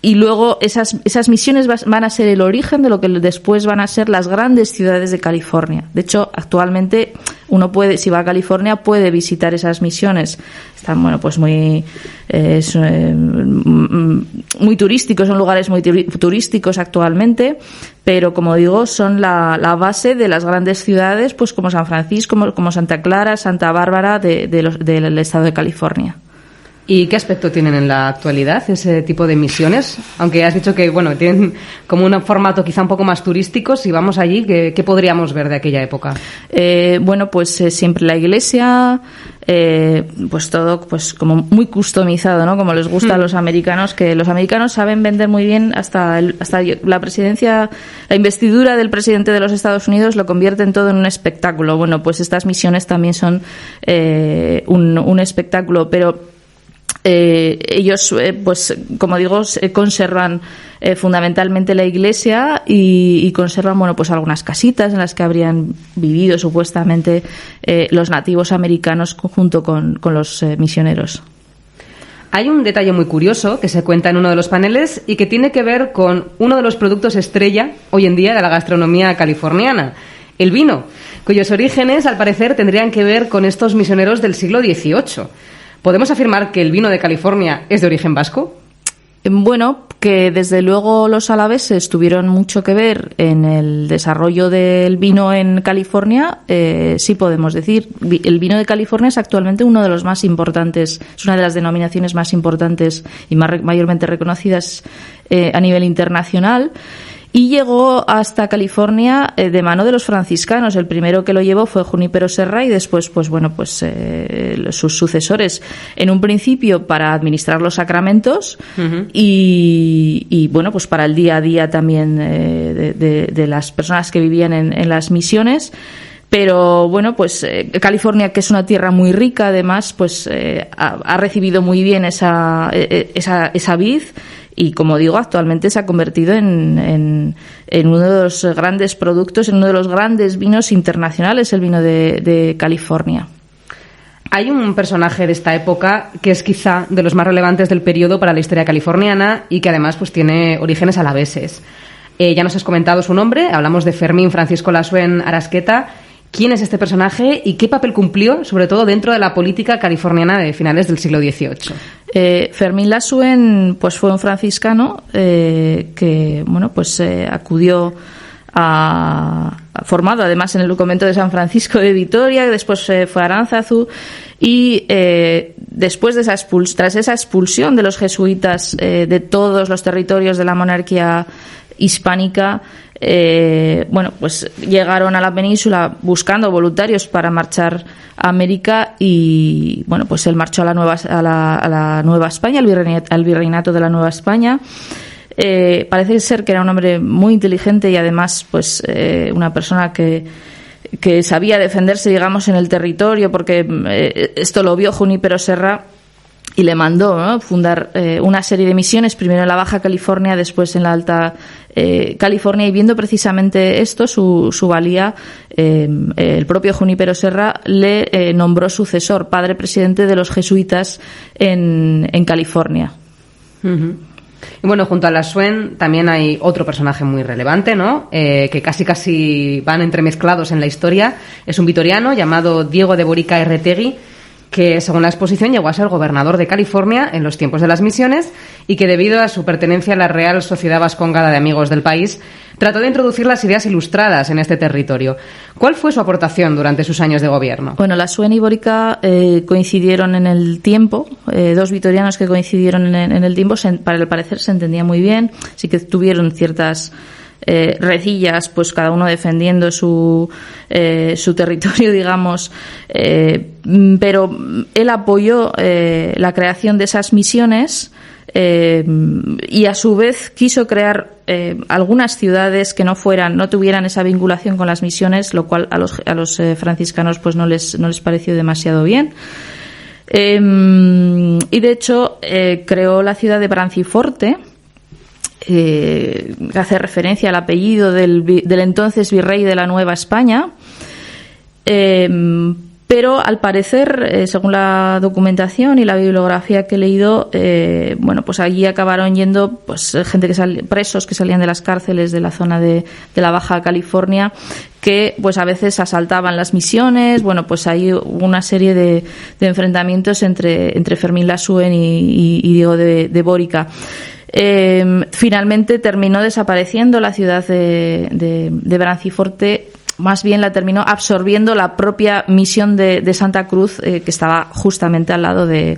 y luego esas misiones van a ser el origen de lo que después van a ser las grandes ciudades de California. De hecho, actualmente uno puede, si va a California, puede visitar esas misiones. Están muy turísticos, son lugares muy turísticos actualmente, pero como digo, son la base de las grandes ciudades, pues como San Francisco, como Santa Clara, Santa Bárbara del estado de California. ¿Y qué aspecto tienen en la actualidad ese tipo de misiones? Aunque has dicho que tienen como un formato quizá un poco más turístico. Si vamos allí, ¿qué podríamos ver de aquella época? Siempre la iglesia, pues todo pues como muy customizado, ¿no? Como les gusta a los americanos, que los americanos saben vender muy bien hasta la presidencia, la investidura del presidente de los Estados Unidos lo convierten todo en un espectáculo. Pues estas misiones también son un espectáculo, pero ellos, como digo, conservan fundamentalmente la iglesia y conservan, algunas casitas en las que habrían vivido supuestamente los nativos americanos junto con los misioneros. Hay un detalle muy curioso que se cuenta en uno de los paneles y que tiene que ver con uno de los productos estrella hoy en día de la gastronomía californiana, el vino, cuyos orígenes, al parecer, tendrían que ver con estos misioneros del siglo XVIII. ¿Podemos afirmar que el vino de California es de origen vasco? Que desde luego los alaveses tuvieron mucho que ver en el desarrollo del vino en California, sí podemos decir. El vino de California es actualmente uno de los más importantes, es una de las denominaciones más importantes y mayormente reconocidas a nivel internacional. Y llegó hasta California de mano de los franciscanos. El primero que lo llevó fue Junípero Serra y después, sus sucesores. En un principio para administrar los sacramentos y para el día a día también de las personas que vivían en las misiones. Pero California, que es una tierra muy rica, además, ha recibido muy bien esa vid y como digo, actualmente se ha convertido en uno de los grandes productos, en uno de los grandes vinos internacionales, el vino de California. Hay un personaje de esta época que es quizá de los más relevantes del periodo para la historia californiana y que además pues tiene orígenes alaveses. Ya nos has comentado su nombre, hablamos de Fermín Francisco Lasuen Arasqueta. ¿Quién es este personaje y qué papel cumplió, sobre todo dentro de la política californiana de finales del siglo XVIII? Fermín Lasuen pues fue un franciscano que acudió formado además en el convento de San Francisco de Vitoria, que después fue a Aránzazu, y después de tras esa expulsión de los jesuitas de todos los territorios de la monarquía hispánica, pues llegaron a la península buscando voluntarios para marchar a América, y pues él marchó a la Nueva España, al virreinato de la Nueva España. Parece ser que era un hombre muy inteligente y además una persona que sabía defenderse, digamos, en el territorio, porque esto lo vio Junípero Serra y le mandó, ¿no?, fundar una serie de misiones, primero en la Baja California, después en la Alta California, y viendo precisamente esto, su valía, el propio Junípero Serra le nombró sucesor, padre presidente de los jesuitas en California. Uh-huh. Y bueno, junto a Lasuen también hay otro personaje muy relevante, ¿no? Que casi van entremezclados en la historia. Es un vitoriano llamado Diego de Borica Erretegui, que según la exposición llegó a ser gobernador de California en los tiempos de las misiones y que debido a su pertenencia a la Real Sociedad Vascongada de Amigos del País trató de introducir las ideas ilustradas en este territorio. ¿Cuál fue su aportación durante sus años de gobierno? Bueno, Lasuen y Borica coincidieron en el tiempo, dos vitorianos que coincidieron en el tiempo, para el parecer se entendían muy bien, sí que tuvieron ciertas recillas, pues cada uno defendiendo su territorio, digamos, pero él apoyó la creación de esas misiones y a su vez quiso crear algunas ciudades que no tuvieran esa vinculación con las misiones, lo cual a los franciscanos pues no les pareció demasiado bien. Y de hecho creó la ciudad de Branciforte, que hace referencia al apellido del entonces virrey de la Nueva España, pero al parecer, según la documentación y la bibliografía que he leído, pues allí acabaron yendo pues gente presos que salían de las cárceles de la zona de la Baja California, que pues a veces asaltaban las misiones. Bueno, pues hay una serie de enfrentamientos entre Fermín Lasuen y Diego de Borica. Finalmente terminó desapareciendo la ciudad de Branciforte, más bien la terminó absorbiendo la propia misión de Santa Cruz, que estaba justamente al lado de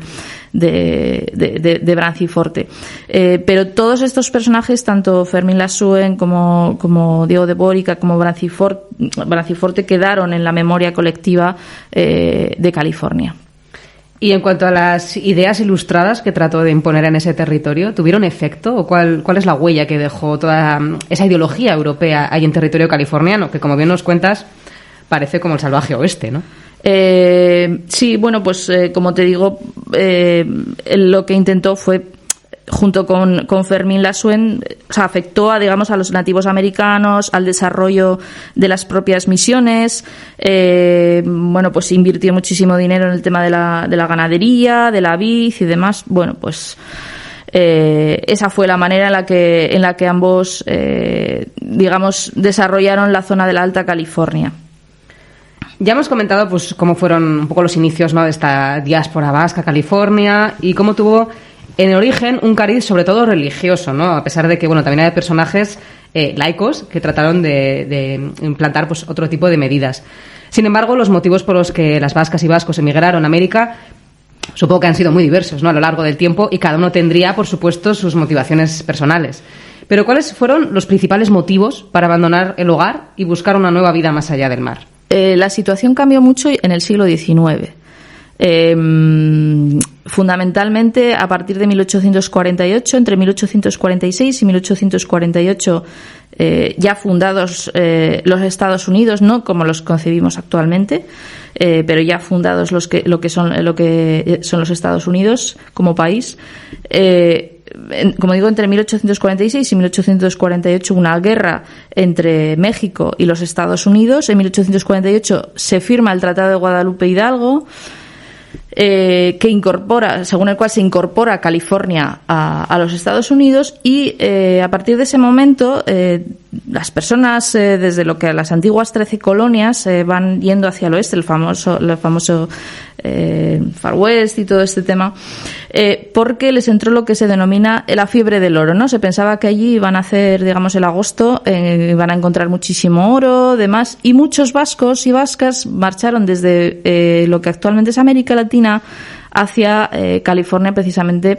Branciforte. Pero todos estos personajes, tanto Fermín Lasuen como Diego de Borica, como Branciforte, quedaron en la memoria colectiva de California. Y en cuanto a las ideas ilustradas que trató de imponer en ese territorio, ¿tuvieron efecto? ¿O cuál es la huella que dejó toda esa ideología europea ahí en territorio californiano? Que, como bien nos cuentas, parece como el salvaje oeste, ¿no? Sí, bueno, pues como te digo, lo que intentó fue, junto con Fermín Lasuen, afectó a los nativos americanos, al desarrollo de las propias misiones. Pues invirtió muchísimo dinero en el tema de la ganadería, de la vid y demás. Bueno, pues esa fue la manera en la que ambos desarrollaron la zona de la Alta California. Ya hemos comentado pues cómo fueron un poco los inicios, ¿no?, de esta diáspora vasca California, y cómo tuvo en el origen un cariz sobre todo religioso, ¿no? A pesar de que también hay personajes laicos que trataron de implantar pues otro tipo de medidas. Sin embargo, los motivos por los que las vascas y vascos emigraron a América supongo que han sido muy diversos, ¿no?, a lo largo del tiempo, y cada uno tendría, por supuesto, sus motivaciones personales. Pero ¿cuáles fueron los principales motivos para abandonar el hogar y buscar una nueva vida más allá del mar? La situación cambió mucho en el siglo XIX. Fundamentalmente a partir de 1848, entre 1846 y 1848, ya fundados los Estados Unidos, no como los concebimos actualmente, pero ya fundados lo que son los Estados Unidos como país. como digo, entre 1846 y 1848 una guerra entre México y los Estados Unidos. En 1848 se firma el Tratado de Guadalupe Hidalgo, que incorpora, según el cual se incorpora California a los Estados Unidos, y a partir de ese momento las personas desde lo que las antiguas 13 colonias van yendo hacia el oeste, el famoso Far West y todo este tema, porque les entró lo que se denomina la fiebre del oro, ¿no? Se pensaba que allí iban a hacer, digamos, el agosto, van a encontrar muchísimo oro, demás, y muchos vascos y vascas marcharon desde lo que actualmente es América Latina hacia California, precisamente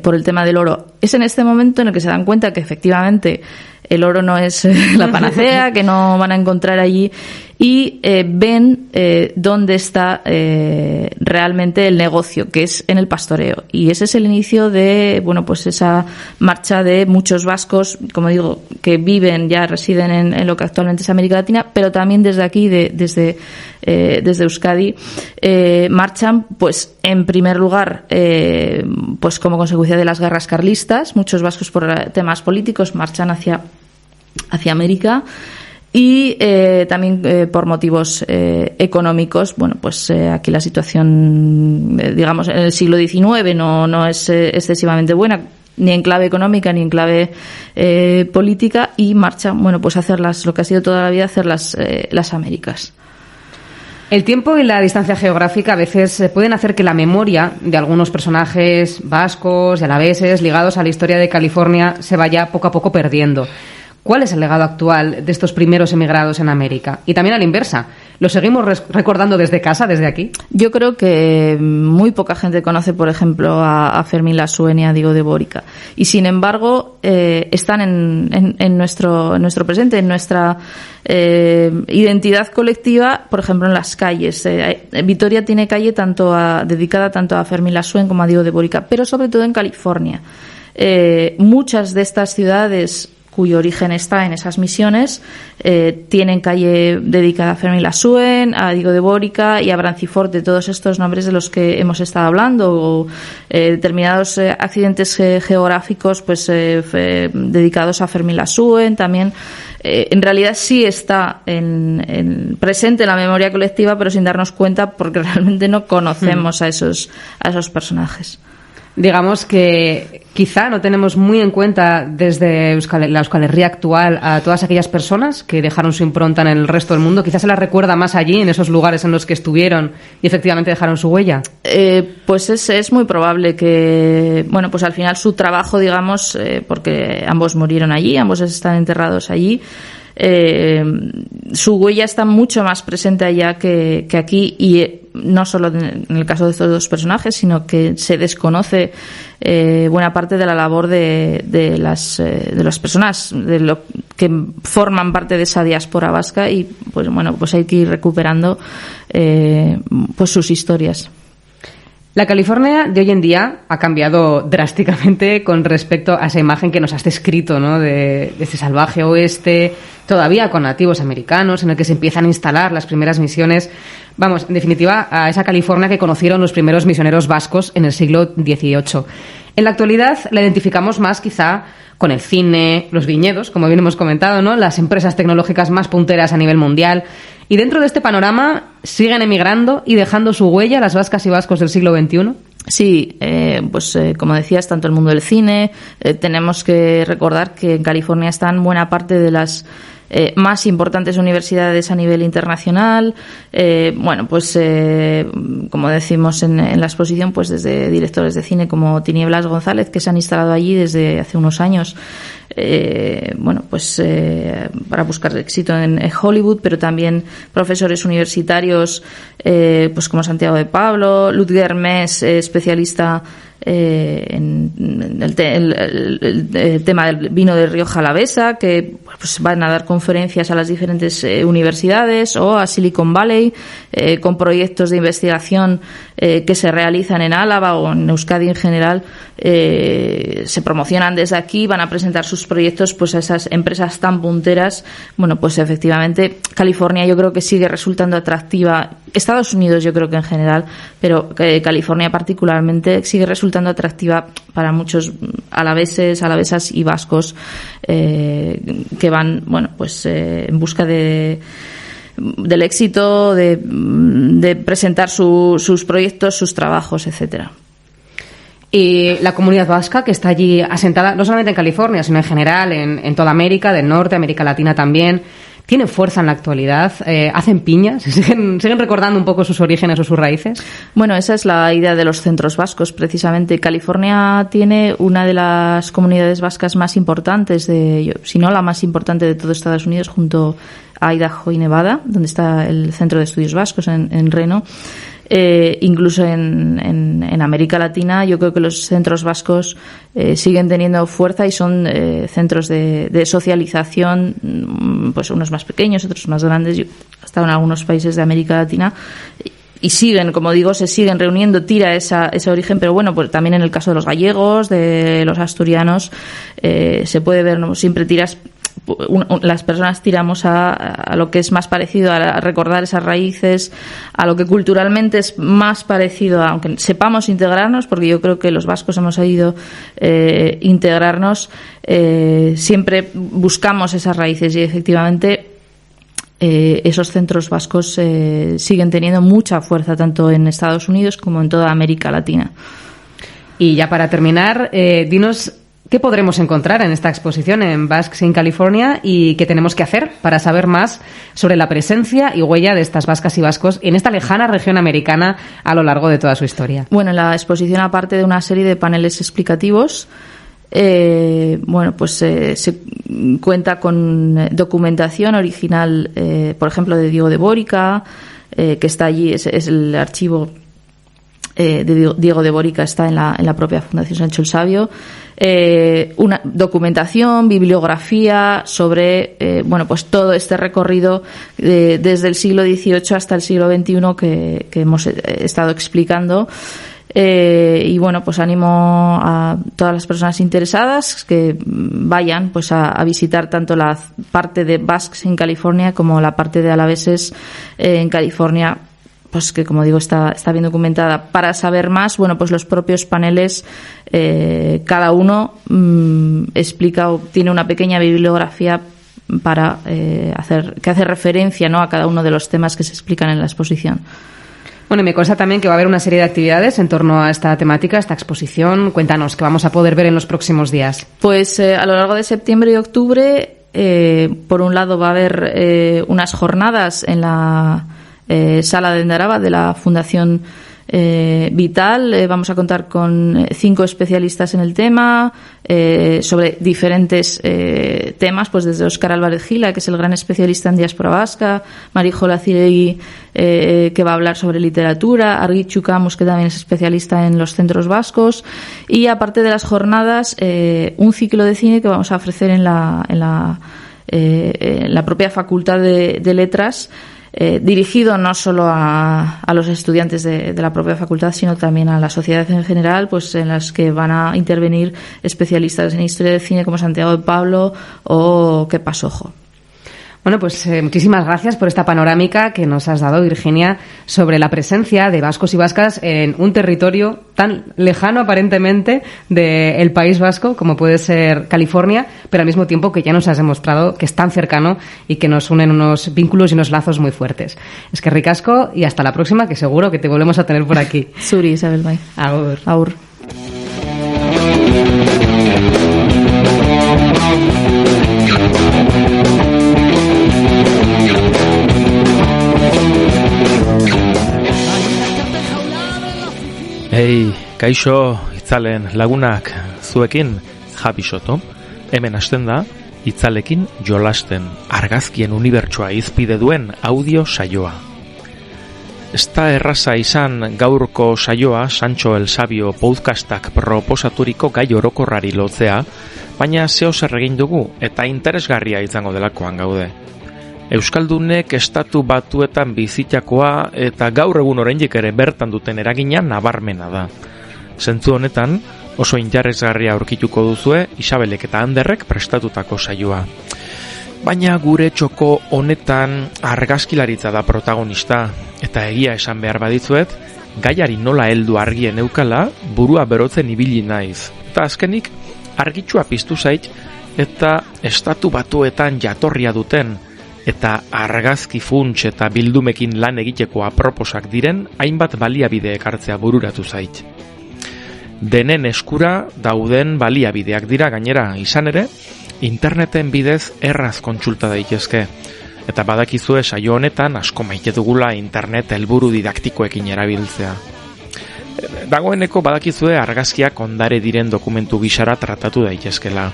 por el tema del oro. Es en este momento en el que se dan cuenta que efectivamente el oro no es la panacea, que no van a encontrar allí, y ven dónde está realmente el negocio, que es en el pastoreo. Y ese es el inicio de, bueno, pues esa marcha de muchos vascos, como digo, que residen en lo que actualmente es América Latina, pero también desde aquí, desde Euskadi, marchan, pues en primer lugar, pues como consecuencia de las guerras carlistas. Muchos vascos, por temas políticos, marchan hacia América, y también por motivos económicos. Bueno, pues aquí la situación, digamos, en el siglo XIX no es excesivamente buena, ni en clave económica ni en clave política, y marchan, bueno, pues a hacer lo que ha sido toda la vida, hacer las Américas. El tiempo y la distancia geográfica a veces pueden hacer que la memoria de algunos personajes vascos y alaveses ligados a la historia de California se vaya poco a poco perdiendo. ¿Cuál es el legado actual de estos primeros emigrados en América? Y también a la inversa, ¿lo seguimos recordando desde casa, desde aquí? Yo creo que muy poca gente conoce, por ejemplo, a Fermín Lasuen y a Diego de Bórica. Y sin embargo, están en nuestro presente, en nuestra identidad colectiva, por ejemplo, en las calles. Vitoria tiene calle dedicada tanto a Fermín Lasuen como a Diego de Bórica, pero sobre todo en California. Muchas de estas ciudades cuyo origen está en esas misiones, tienen calle dedicada a Fermín Lasuen, a Diego de Bórica y a Branciforte, todos estos nombres de los que hemos estado hablando, o determinados accidentes geográficos pues dedicados a Fermín Lasuen también. En realidad sí está presente en la memoria colectiva, pero sin darnos cuenta, porque realmente no conocemos a esos personajes. Digamos que quizá no tenemos muy en cuenta desde la Euskal Herria actual a todas aquellas personas que dejaron su impronta en el resto del mundo. Quizás se las recuerda más allí, en esos lugares en los que estuvieron y efectivamente dejaron su huella. Pues es muy probable que, bueno, pues al final su trabajo, digamos, porque ambos murieron allí, ambos están enterrados allí, su huella está mucho más presente allá que aquí, y no solo en el caso de estos dos personajes, sino que se desconoce buena parte de la labor de las personas de lo que forman parte de esa diáspora vasca, y pues bueno, pues hay que ir recuperando pues sus historias. La California de hoy en día ha cambiado drásticamente con respecto a esa imagen que nos has descrito, ¿no? De ese salvaje oeste, todavía con nativos americanos, en el que se empiezan a instalar las primeras misiones. Vamos, en definitiva, a esa California que conocieron los primeros misioneros vascos en el siglo XVIII. En la actualidad la identificamos más quizá con el cine, los viñedos, como bien hemos comentado, ¿no? Las empresas tecnológicas más punteras a nivel mundial. Y dentro de este panorama, ¿siguen emigrando y dejando su huella las vascas y vascos del siglo XXI? Sí, pues como decías, tanto el mundo del cine, tenemos que recordar que en California están buena parte de las más importantes universidades a nivel internacional. Bueno, pues como decimos en la exposición, pues desde directores de cine como Tinieblas González, que se han instalado allí desde hace unos años, bueno, pues para buscar éxito en Hollywood, pero también profesores universitarios pues como Santiago de Pablo, Ludger Mes, especialista en el tema del vino de Rioja Alavesa, que pues van a dar conferencias a las diferentes universidades, o a Silicon Valley, con proyectos de investigación que se realizan en Álava o en Euskadi en general, se promocionan desde aquí, van a presentar sus proyectos pues a esas empresas tan punteras. Bueno, pues efectivamente California yo creo que sigue resultando atractiva, Estados Unidos yo creo que en general, pero California particularmente sigue resultando atractiva para muchos alavesas y vascos que van, bueno, pues en busca del éxito, de presentar sus proyectos, sus trabajos, etcétera. Y la comunidad vasca, que está allí asentada no solamente en California, sino en general en toda América del Norte, América Latina también, ¿tiene fuerza en la actualidad? ¿Hacen piñas? ¿Siguen recordando un poco sus orígenes o sus raíces? Bueno, esa es la idea de los centros vascos, precisamente. California tiene una de las comunidades vascas más importantes, si no la más importante de todo Estados Unidos, junto a Idaho y Nevada, donde está el Centro de Estudios Vascos en Reno. Incluso en América Latina yo creo que los centros vascos siguen teniendo fuerza y son centros de socialización, pues unos más pequeños, otros más grandes. Yo he estado en algunos países de América Latina y siguen, como digo, se siguen reuniendo, tira ese origen, pero bueno, pues también en el caso de los gallegos, de los asturianos, se puede ver, ¿no? Siempre tiras, las personas tiramos a lo que es más parecido, a recordar esas raíces, a lo que culturalmente es más parecido, aunque sepamos integrarnos, porque yo creo que los vascos hemos sabido integrarnos, siempre buscamos esas raíces y efectivamente esos centros vascos siguen teniendo mucha fuerza tanto en Estados Unidos como en toda América Latina. Y ya para terminar, dinos ¿qué podremos encontrar en esta exposición en Basques in California y qué tenemos que hacer para saber más sobre la presencia y huella de estas vascas y vascos en esta lejana región americana a lo largo de toda su historia? Bueno, en la exposición, aparte de una serie de paneles explicativos, bueno, pues se cuenta con documentación original, por ejemplo, de Diego de Bórica, que está allí, es el archivo de Diego de Bórica, está en la propia Fundación Sancho el Sabio. Una documentación, bibliografía sobre bueno, pues todo este recorrido desde el siglo XVIII hasta el siglo XXI que hemos estado explicando. Y bueno, pues animo a todas las personas interesadas que vayan pues a visitar tanto la parte de Basques en California como la parte de alaveses en California, pues que, como digo, está bien documentada. Para saber más, bueno, pues los propios paneles, cada uno explica o tiene una pequeña bibliografía para que hace referencia, ¿no?, a cada uno de los temas que se explican en la exposición. Bueno, y me consta también que va a haber una serie de actividades en torno a esta temática, esta exposición. Cuéntanos, ¿qué vamos a poder ver en los próximos días? Pues a lo largo de septiembre y octubre, por un lado va a haber unas jornadas en la Sala de Endaraba de la Fundación Vital. Vamos a contar con 5 especialistas en el tema, sobre diferentes temas, pues desde Óscar Álvarez Gila, que es el gran especialista en diáspora vasca, Marijo Laciregui, que va a hablar sobre literatura, Argitxu Camus, que también es especialista en los centros vascos, y aparte de las jornadas, un ciclo de cine que vamos a ofrecer en la propia Facultad de Letras, dirigido no solo a los estudiantes de la propia facultad, sino también a la sociedad en general, pues en las que van a intervenir especialistas en historia del cine como Santiago de Pablo o Kepa Sojo. Bueno, pues muchísimas gracias por esta panorámica que nos has dado, Virginia, sobre la presencia de vascos y vascas en un territorio tan lejano aparentemente del País Vasco como puede ser California, pero al mismo tiempo que ya nos has demostrado que es tan cercano y que nos unen unos vínculos y unos lazos muy fuertes. Es que ricasco y hasta la próxima, que seguro que te volvemos a tener por aquí. Zuri, Isabel Bay. Agur. Agur. Ei, kaixo, itzalen lagunak, zuekin, Javi Soto. Hemen hasten da, itzalekin jolasten, argazkien unibertsoa izpide duen audio saioa. Ez da erraza izan gaurko saioa Sancho el Sabio podcastak proposaturiko gai orokorrari lotzea, baina zeo zer egin dugu eta interesgarria izango delakoan gaude. Euskaldunek estatu batuetan bizitakoa eta gaur egun oraindik ere bertan duten eragina nabarmena da. Zentzu honetan, oso interesgarria aurkituko duzue Isabelek eta Anderrek prestatutako saioa. Baina gure txoko honetan argazkilaritza da protagonista, eta egia esan behar badizuet, gaiari nola heldu argien eukala, burua berotzen ibili naiz. Eta azkenik, argitsua piztu zait, eta estatu batuetan jatorria duten, eta argazki funts eta bildumekin lan egiteko aproposak diren, hainbat baliabide ekartzea bururatu zait. Denen eskura dauden baliabideak dira gainera, izan ere, interneten bidez erraz kontsulta daitezke. Eta badakizue saio honetan asko maite dugula internet helburu didaktikoekin erabiltzea. Dagoeneko badakizue argazkiak ondare diren dokumentu gisara tratatu daitezkela.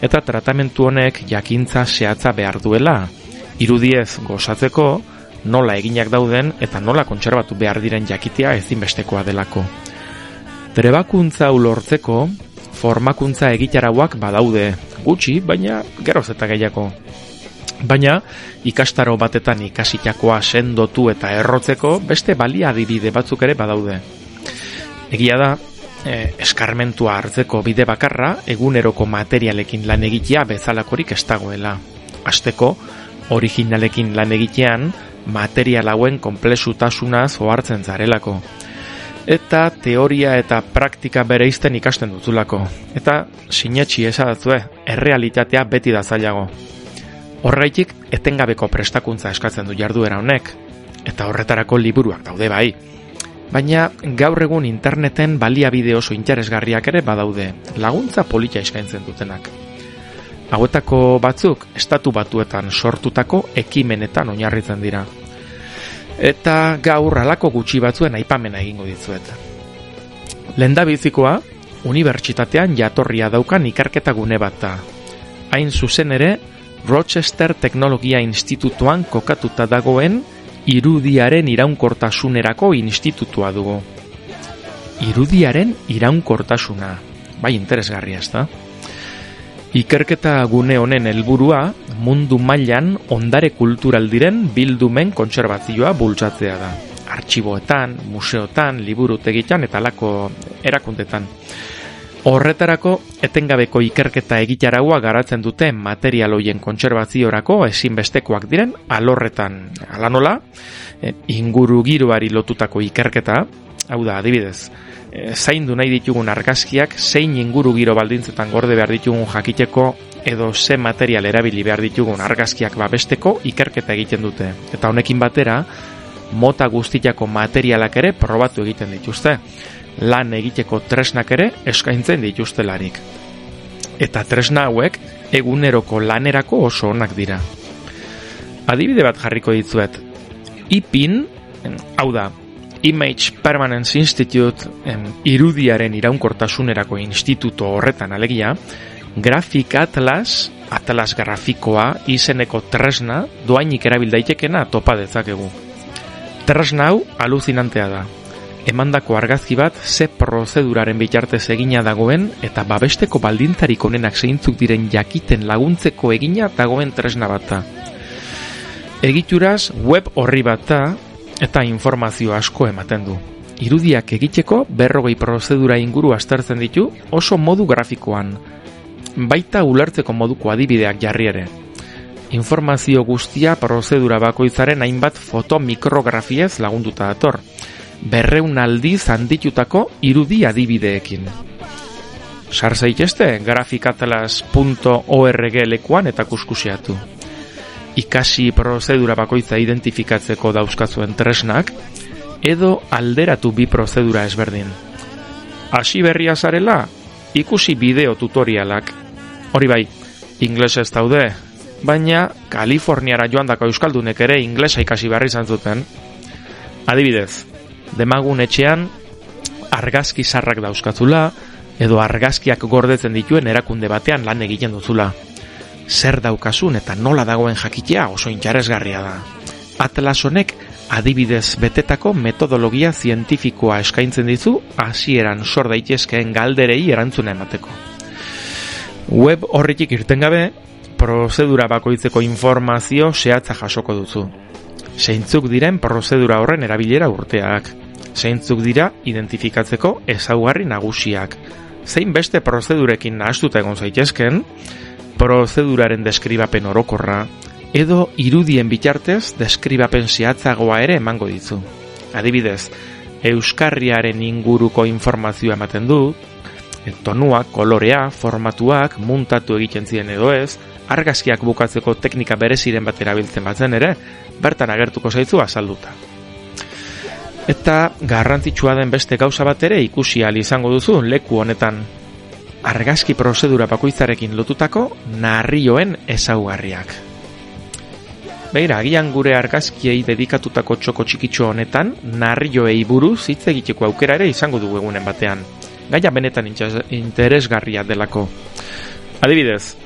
Eta tratamentu honek jakintza zehatza behar duela, irudiez gozatzeko, nola eginak dauden eta nola kontserbatu behar diren jakitea ezinbestekoa delako. Trebakuntza lortzeko, formakuntza egitarauak badaude, gutxi, baina geroz eta gehiago. Baina, ikastaro batetan ikasitakoa sendotu eta errotzeko beste baliabide batzuk ere badaude. Egia da, eskarmentua hartzeko bide bakarra eguneroko materialekin lan egitea bezalakorik ez dagoela. Hasteko, originalekin lan egitean, material hauen konplexutasunaz ohartzen zarelako. Eta teoria eta praktika bereizten ikasten duzulako. Eta sinetxi esadatzue, errealitatea beti da zailago. Horreitik, etengabeko prestakuntza eskatzen du jarduera honek, eta horretarako liburuak daude bai. Baina gaur egun interneten baliabide oso interesgarriak ere badaude, laguntza polita eskaintzen dutenak. Hauetako batzuk, estatu batuetan sortutako ekimenetan oinarritzen dira. Eta gaur halako gutxi batzuen aipamena egingo dizuet. Lehendabizikoa, unibertsitatean jatorria daukan ikerketa gune bat da. Hain zuzen ere, Rochester Teknologia Institutuan kokatuta dagoen irudiaren iraunkortasunerako institutua dugu. Irudiaren iraunkortasuna, bai interesgarria ez da? Ikerketa gune honen helburua mundu mailan ondare kultural diren bildumen kontserbazioa bultzatzea da. Artxiboetan, museotan, liburutegitan eta halako erakundetan. Horretarako, etengabeko ikerketa egitaraua garatzen dute material hoien kontserbaziorako ezinbestekoak diren alorretan. Hala nola, ingurugiroari lotutako ikerketa, hau da, adibidez, zaindu nahi ditugun argazkiak zein ingurugiro baldintzetan gorde behar ditugun jakiteko edo ze material erabili behar ditugun argazkiak babesteko ikerketa egiten dute. Eta honekin batera, mota guztiako materialak ere probatu egiten dituzte. Lan egiteko tresnak ere eskaintzen dituztelarik. Eta tresna hauek eguneroko lanerako oso onak dira. Adibide bat jarriko ditzuet. IPIN, hau da, Image Permanence Institute, irudiaren iraunkortasunerako instituto horretan alegia, Graphic Atlas, Atlas grafikoa izeneko tresna doainik erabil daitekena topa dezakegu. Tresna hau aluzinantea da. Emandako argazki bat ze prozeduraren bitartez egina dagoen eta babesteko baldintzarik onenak zeintzuk diren jakiten laguntzeko egina dagoen tresna bat da. Egituraz web orri bat da eta informazio asko ematen du. Irudiak egiteko 40 prozedura inguru aztertzen ditu oso modu grafikoan. Baita ulertzeko moduko adibideak jarri ere. Informazio guztia prozedura bakoitzaren hainbat foto mikrografiez lagunduta dator. 200 aldiz handitutako irudi adibideekin. Sar zaitezte graphicatlas.org lekuan eta kuskusiatu. Ikasi prozedura bakoitza identifikatzeko dauzkazuen tresnak, edo alderatu bi prozedura ezberdin. Hasi berria zarela, ikusi bideo tutorialak. Hori bai, inglesez daude, baina Kaliforniara joandako euskaldunek ere inglesa ikasi behar izan zuten. Adibidez, demagun etxean argazki zarrak dauzkatzula, edo argazkiak gordetzen dituen erakunde batean lan egiten duzula. Zer daukasun eta nola dagoen jakitea oso interesgarria da. Atlas honek adibidez betetako metodologia zientifikoa eskaintzen dizu hasieran sor daitezkeen galderei erantzuna emateko. Web horretik irten gabe, prozedura bakoitzeko informazio zehatza jasoko duzu. Zeintzuk diren prozedura horren erabilera urteak. Zeintzuk dira identifikatzeko ezaugarri nagusiak. Zein beste prozedurekin nahastuta egon zaitezken, prozeduraren deskribapen orokorra, edo irudien bitartez deskribapen zehatzagoa ere emango dizu. Adibidez, euskarriaren inguruko informazioa ematen du, tonua, kolorea, formatuak, muntatu egiten ziren edo ez, argazkiak bukatzeko teknika bereziren bat erabiltzen batzen ere, bertan agertuko zaizu azalduta. Eta garrantzitsua den beste gauza bat ere ikusi ahal izango duzu leku honetan, argazki prozedura bakoitzarekin lotutako narrioen ezaugarriak. Begira, agian gure argazkiei dedikatutako txoko txikitxo honetan, narrioei buruz hitz egiteko aukera ere izango dugu egunen batean. Gaia benetan interesgarria delako. Adibidez,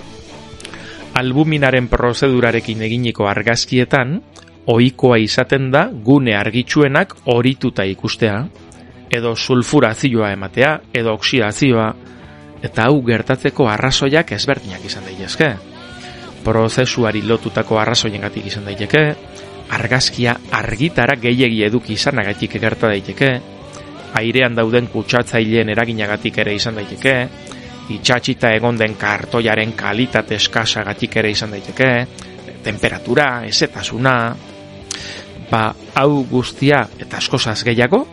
albuminaren prozedurarekin eginiko argazkietan, ohikoa izaten da gune argitsuenak horituta ikustea, edo sulfurazioa ematea, edo oksidazioa, eta hau gertatzeko arrazoiak ezberdinak izan daitezke. Prozesuari lotutako arrazoiengatik izan daiteke, argazkia argitara gehiegi eduki izanagatik gerta daiteke, airean dauden kutsatzaileen eraginagatik ere izan daiteke, itxatxita egon den kartoiaren kalitate eskasagatik ere izan daiteke, temperatura, ezetasuna, hau guztia eta askozaz gehiago,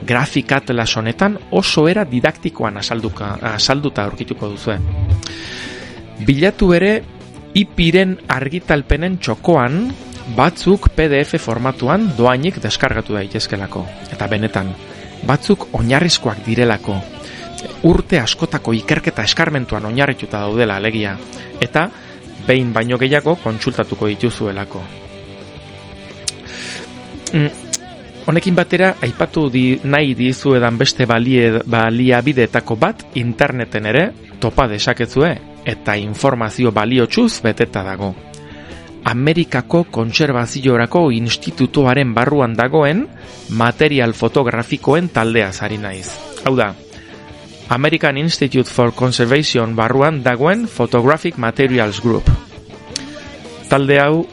grafikatlas honetan oso era didaktikoan azalduta aurkituko duzue. Bilatu ere, ipiren argitalpenen txokoan, batzuk PDF formatuan doainik deskargatu daitezkelako. Eta benetan, batzuk oinarrizkoak direlako. Urte askotako ikerketa eskarmentuan oinarrituta daudela alegia. Eta behin baino gehiago kontsultatuko dituzuelako. Honekin batera, aipatu nahi dizuedan beste baliabideetako bat interneten ere topa desakezue eta informazio baliotsuz beteta dago. Amerikako Kontserbaziorako Institutuaren barruan dagoen material fotografikoen taldea ari naiz. Hau da, American Institute for Conservation barruan dagoen Photographic Materials Group. Talde hau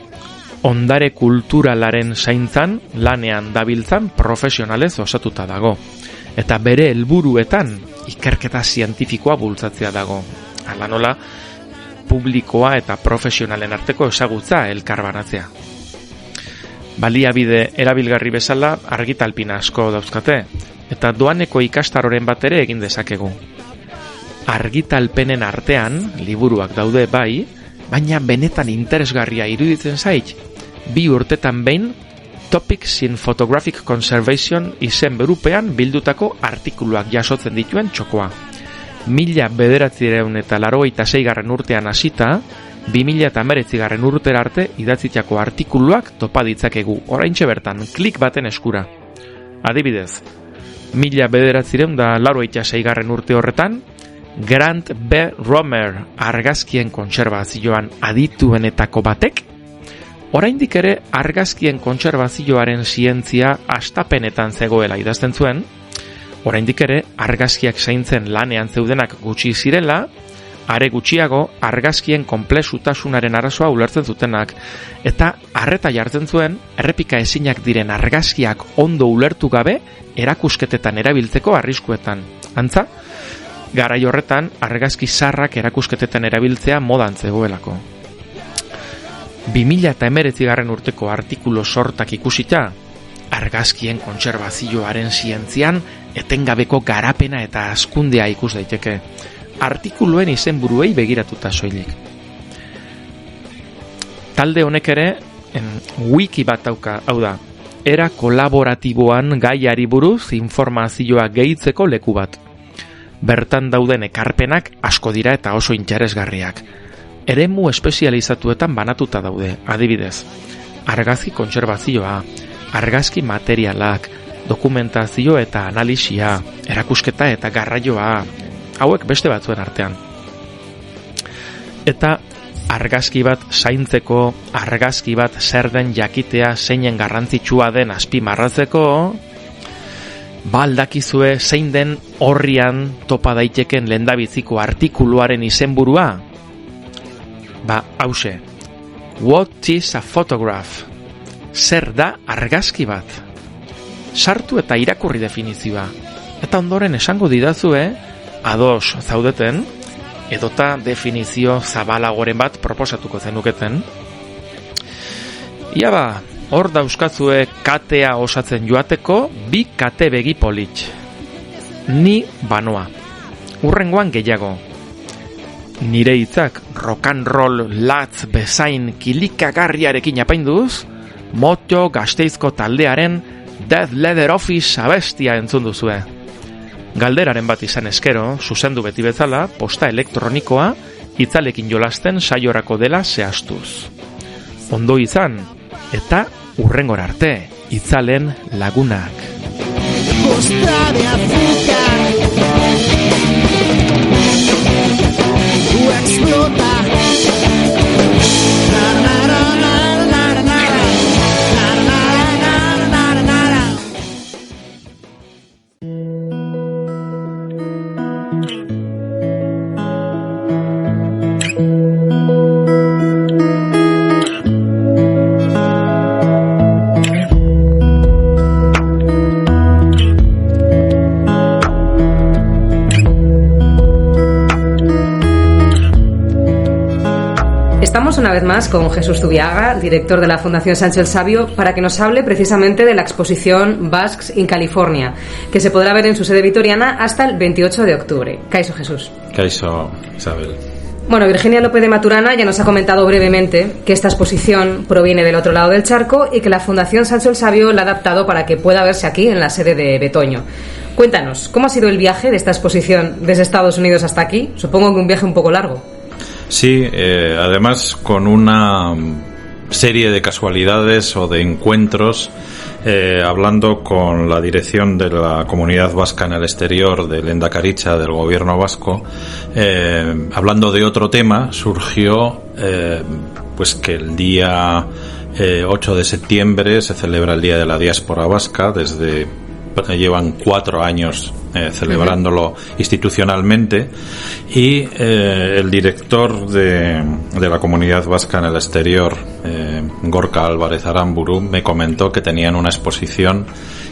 ondare kulturalaren zaintzan lanean dabiltzan profesionalez osatuta dago. Eta bere helburuetan ikerketa zientifikoa bultzatzea dago. Hala nola, publikoa eta profesionalen arteko ezagutza elkarbanatzea. Baliabide erabilgarri bezala argitalpin asko dauzkate, eta doaneko ikastaroren bat ere egin dezakegu. Argitalpenen artean, liburuak daude bai, baina benetan interesgarria iruditzen zait, 2 urtetan behin Topics in Photographic Conservation izen berupean bildutako artikuluak jasotzen dituen txokoa. 1986 urtean hasita, 2019 urtera arte idatzitako artikuluak topa ditzakegu, oraintxe bertan, klik baten eskura. Adibidez, 1986 urte horretan, Grant B. Romer argazkien kontserbazioan adituenetako batek, oraindik ere argazkien kontserbazioaren zientzia hastapenetan zegoela idazten zuen, oraindik ere argazkiak zaintzen lanean zeudenak gutxi zirela, are gutxiago argazkien konplexutasunaren arazoa ulertzen zutenak, eta arreta jartzen zuen errepika ezinak diren argazkiak ondo ulertu gabe erakusketetan erabiltzeko arriskuetan. Antza, garai horretan argazki zarrak erakusketetan erabiltzea modan zegoelako. 2019 urteko artikulu sortak ikusita, argazkien kontserbazioaren zientzian etengabeko garapena eta hazkundea ikus daiteke, artikuluen izenburuei begiratuta soilik. Talde honek ere wiki bat dauka, hau da, era kolaboratiboan gaiari buruz informazioa gehitzeko leku bat. Bertan dauden ekarpenak asko dira eta oso interesgarriak. Eremu espezializatuetan banatuta daude, adibidez, argazki kontserbazioa, argazki materialak, dokumentazio eta analisia, erakusketa eta garraioa, hauek beste batzuen artean. Eta argazki bat zaintzeko, argazki bat zer den jakitea zeinen garrantzitsua den azpimarratzeko, aldakizue zein den horrian topa daiteken lehendabiziko artikuluaren izenburua? Hause, what is a photograph? Zer da argazki bat? Sartu eta irakurri definizioa. Eta ondoren esango didazue, ados zaudeten, edota definizio zabalagoren bat proposatuko zenuketen. Ia ba, hor dauzkazue katea osatzen joateko 2 kate begi polit. Ni banoa. Urrengoan gehiago. Nire hitzak rock and roll latz bezain kilikagarriarekin apainduz, Motto Gasteizko taldearen Death Leather Office abestia entzun duzue. Galderaren bat izan eskero, zuzendu beti bezala, posta elektronikoa itzalekin jolasten saiorako dela zehaztuz. Ondo izan, eta urrengor arte, itzalen lagunak. Posta de azúcar explota. Estamos una vez más con Jesús Zubiaga, director de la Fundación Sancho el Sabio, para que nos hable precisamente de la exposición Basques in California, que se podrá ver en su sede vitoriana hasta el 28 de octubre. Kaixo, Jesús. Kaixo, Isabel. Bueno, Virginia López de Maturana ya nos ha comentado brevemente que esta exposición proviene del otro lado del charco y que la Fundación Sancho el Sabio la ha adaptado para que pueda verse aquí en la sede de Betoño. Cuéntanos, ¿cómo ha sido el viaje de esta exposición desde Estados Unidos hasta aquí? Supongo que un viaje un poco largo. Sí, además con una serie de casualidades o de encuentros, hablando con la dirección de la Comunidad Vasca en el Exterior de Lehendakaritza del Gobierno Vasco, hablando de otro tema, surgió pues que el día 8 de septiembre se celebra el Día de la Diáspora Vasca. Llevan 4 años celebrándolo institucionalmente, y el director de la Comunidad Vasca en el Exterior, Gorka Álvarez Aramburu, me comentó que tenían una exposición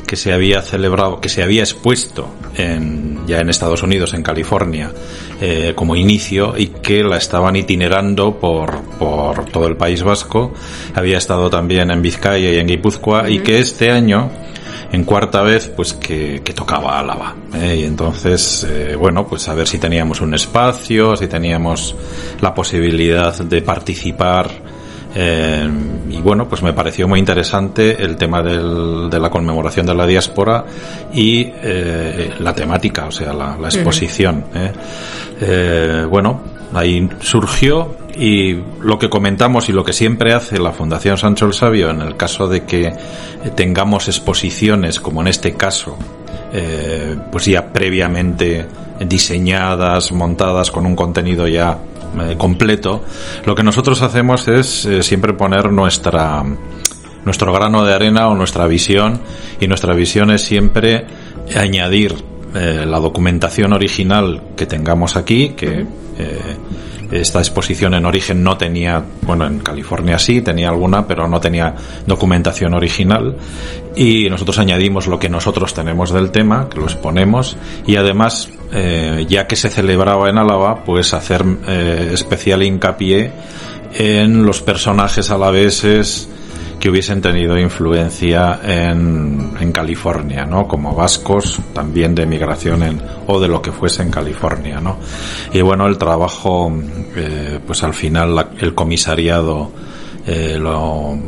que se había celebrado, que se había expuesto ya en Estados Unidos, en California, como inicio, y que la estaban itinerando por todo el País Vasco. Había estado también en Vizcaya y en Guipúzcoa, y que este año, en cuarta vez, pues que tocaba Álava, y entonces bueno, pues a ver si teníamos un espacio, si teníamos la posibilidad de participar, y bueno, pues me pareció muy interesante el tema de la conmemoración de la diáspora y la temática, o sea, la exposición. Bueno, ahí surgió. Y lo que comentamos y lo que siempre hace la Fundación Sancho el Sabio en el caso de que tengamos exposiciones, como en este caso, pues ya previamente diseñadas, montadas con un contenido ya completo, lo que nosotros hacemos es siempre poner nuestro grano de arena o nuestra visión, y nuestra visión es siempre añadir la documentación original que tengamos aquí, que esta exposición en origen no tenía, bueno, en California sí tenía alguna, pero no tenía documentación original, y nosotros añadimos lo que nosotros tenemos del tema, que lo exponemos, y además, ya que se celebraba en Álava, pues hacer especial hincapié en los personajes alaveses que hubiesen tenido influencia en California, ¿no? Como vascos, también de migración o de lo que fuese en California, ¿no? Y bueno, el trabajo, pues al final el comisariado lo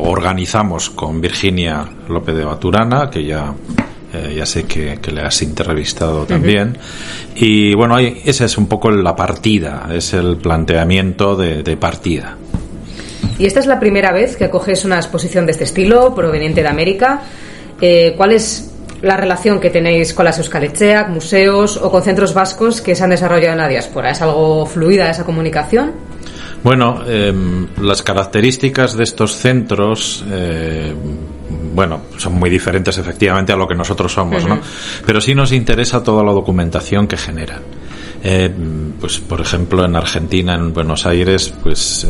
organizamos con Virginia López de Maturana, que ya sé que le has entrevistado también. Y bueno, esa es un poco la partida, es el planteamiento de partida. Y esta es la primera vez que acoges una exposición de este estilo, proveniente de América. ¿Cuál es la relación que tenéis con las Euskal Etxeak, museos o con centros vascos que se han desarrollado en la diáspora? ¿Es algo fluida esa comunicación? Bueno, las características de estos centros, bueno, son muy diferentes efectivamente a lo que nosotros somos, ¿no? Pero sí nos interesa toda la documentación que generan. Pues por ejemplo en Argentina, en Buenos Aires, pues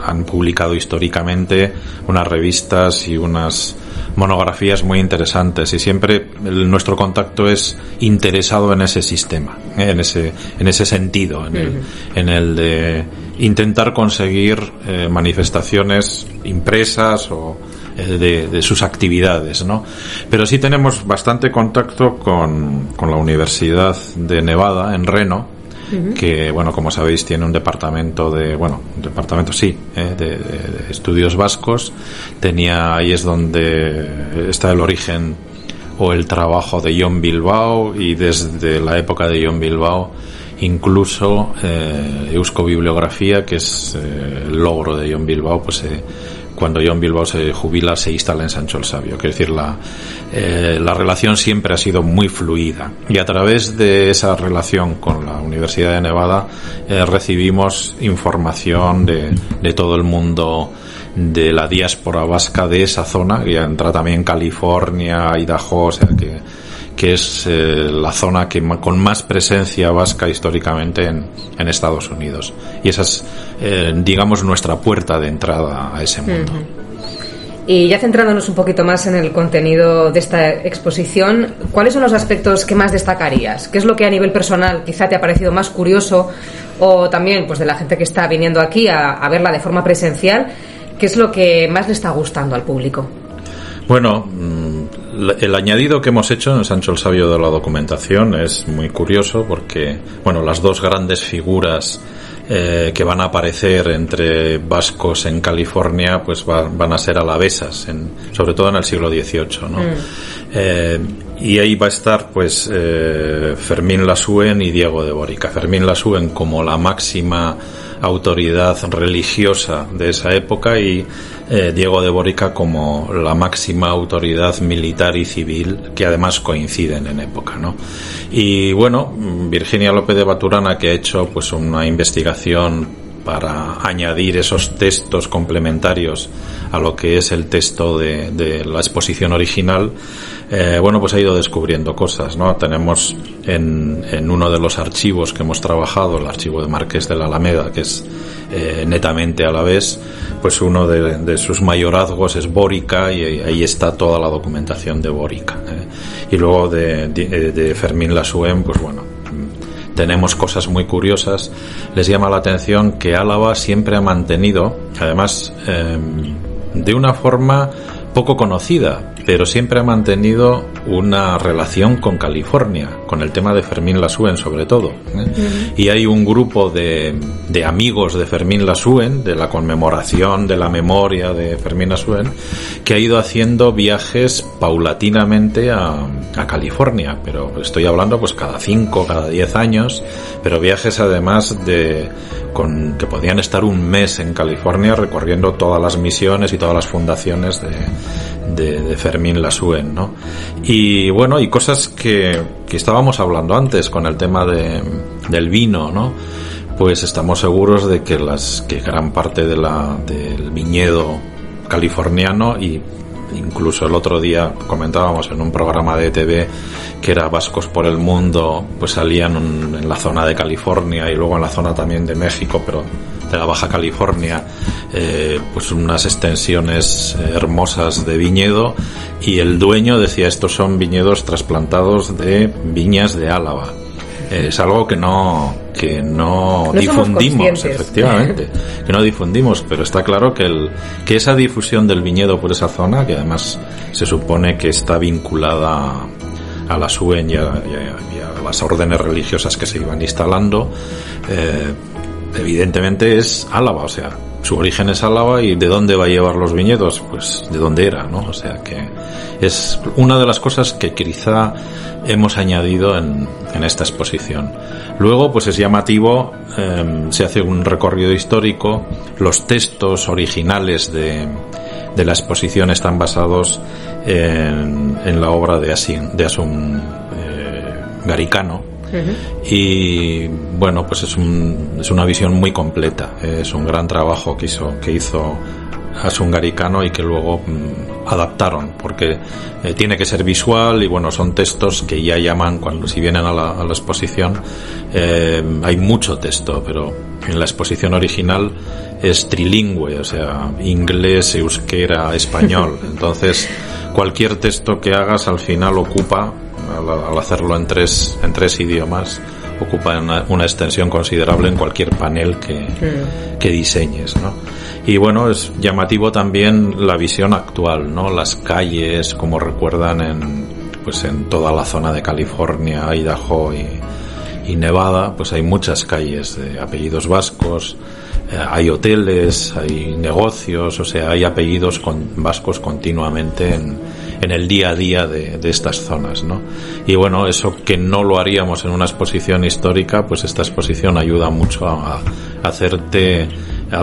han publicado históricamente unas revistas y unas monografías muy interesantes, y siempre nuestro contacto es interesado en ese sistema, en ese sentido, en el de intentar conseguir manifestaciones impresas o de sus actividades, ¿no? Pero sí tenemos bastante contacto con la Universidad de Nevada en Reno, que, bueno, como sabéis, tiene un departamento de estudios vascos. Ahí es donde está el origen o el trabajo de Jon Bilbao, y desde la época de Jon Bilbao incluso Eusko Bibliografía, que es el logro de Jon Bilbao, pues cuando Jon Bilbao se jubila se instala en Sancho el Sabio. Quiero decir, la relación siempre ha sido muy fluida, y a través de esa relación con la Universidad de Nevada recibimos información de todo el mundo de la diáspora vasca de esa zona, que entra también California, Idaho, o sea que es la zona con más presencia vasca históricamente en Estados Unidos. Y esa es, digamos, nuestra puerta de entrada a ese mundo. Y ya centrándonos un poquito más en el contenido de esta exposición, ¿cuáles son los aspectos que más destacarías? ¿Qué es lo que a nivel personal quizá te ha parecido más curioso, o también pues de la gente que está viniendo aquí a verla de forma presencial? ¿Qué es lo que más le está gustando al público? Bueno, el añadido que hemos hecho en Sancho el Sabio de la documentación es muy curioso, porque, bueno, las dos grandes figuras que van a aparecer entre vascos en California, pues van a ser alavesas, sobre todo en el siglo XVIII, ¿no? Y ahí va a estar, pues, Fermín Lasuen y Diego de Bórica. Fermín Lasuen como la máxima autoridad religiosa de esa época, y Diego de Bórica como la máxima autoridad militar y civil, que además coinciden en época, ¿no? Y bueno, Virginia López de Maturana, que ha hecho pues una investigación para añadir esos textos complementarios a lo que es el texto de la exposición original, bueno, pues ha ido descubriendo cosas, ¿no? Tenemos en uno de los archivos que hemos trabajado, el archivo de Marqués de la Alameda, que es netamente alavés, pues uno de sus mayorazgos es Bórica, y ahí está toda la documentación de Bórica. Y luego de Fermín Lasuen, pues bueno, tenemos cosas muy curiosas. Les llama la atención que Álava siempre ha mantenido, además de una forma poco conocida, pero siempre ha mantenido una relación con California, con el tema de Fermín Lasuen sobre todo, Y hay un grupo de amigos de Fermín Lasuen, de la conmemoración de la memoria de Fermín Lasuen, que ha ido haciendo viajes paulatinamente a California, pero estoy hablando pues cada 5, cada 10 años, pero viajes además que podían estar un mes en California recorriendo todas las misiones y todas las fundaciones de Fermín Lasuen, ¿no? Y bueno, y cosas que estábamos hablando antes con el tema del vino, ¿no? Pues estamos seguros de que gran parte del viñedo californiano, y incluso el otro día comentábamos en un programa de TV que era Vascos por el Mundo, pues salían en la zona de California y luego en la zona también de México, pero de la Baja California, pues unas extensiones hermosas de viñedo, y el dueño decía: estos son viñedos trasplantados de viñas de Álava. Es algo que no difundimos, efectivamente, que no difundimos, pero está claro que esa difusión del viñedo por esa zona, que además se supone que está vinculada a la Suen y a las órdenes religiosas que se iban instalando, evidentemente es Álava, o sea, su origen es Álava. ¿Y de dónde va a llevar los viñedos? Pues de dónde era, ¿no? O sea que es una de las cosas que quizá hemos añadido en esta exposición. Luego, pues es llamativo, se hace un recorrido histórico. Los textos originales de la exposición están basados en la obra de Asun Garicano. Y bueno, pues es una visión muy completa, es un gran trabajo que hizo Asun Garicano, y que luego adaptaron, porque tiene que ser visual, y bueno, son textos que ya llaman, si vienen a la exposición, hay mucho texto, pero en la exposición original es trilingüe, o sea, inglés, euskera, español. Entonces, cualquier texto que hagas al final ocupa, al hacerlo en tres idiomas, ocupa una extensión considerable en cualquier panel que diseñes, ¿no? Y bueno, es llamativo también la visión actual, ¿no? Las calles, como recuerdan en toda la zona de California, Idaho y Nevada, pues hay muchas calles de apellidos vascos, hay hoteles, hay negocios, o sea, hay apellidos vascos continuamente en el día a día de estas zonas, ¿no? Y bueno, eso que no lo haríamos en una exposición histórica, pues esta exposición ayuda mucho a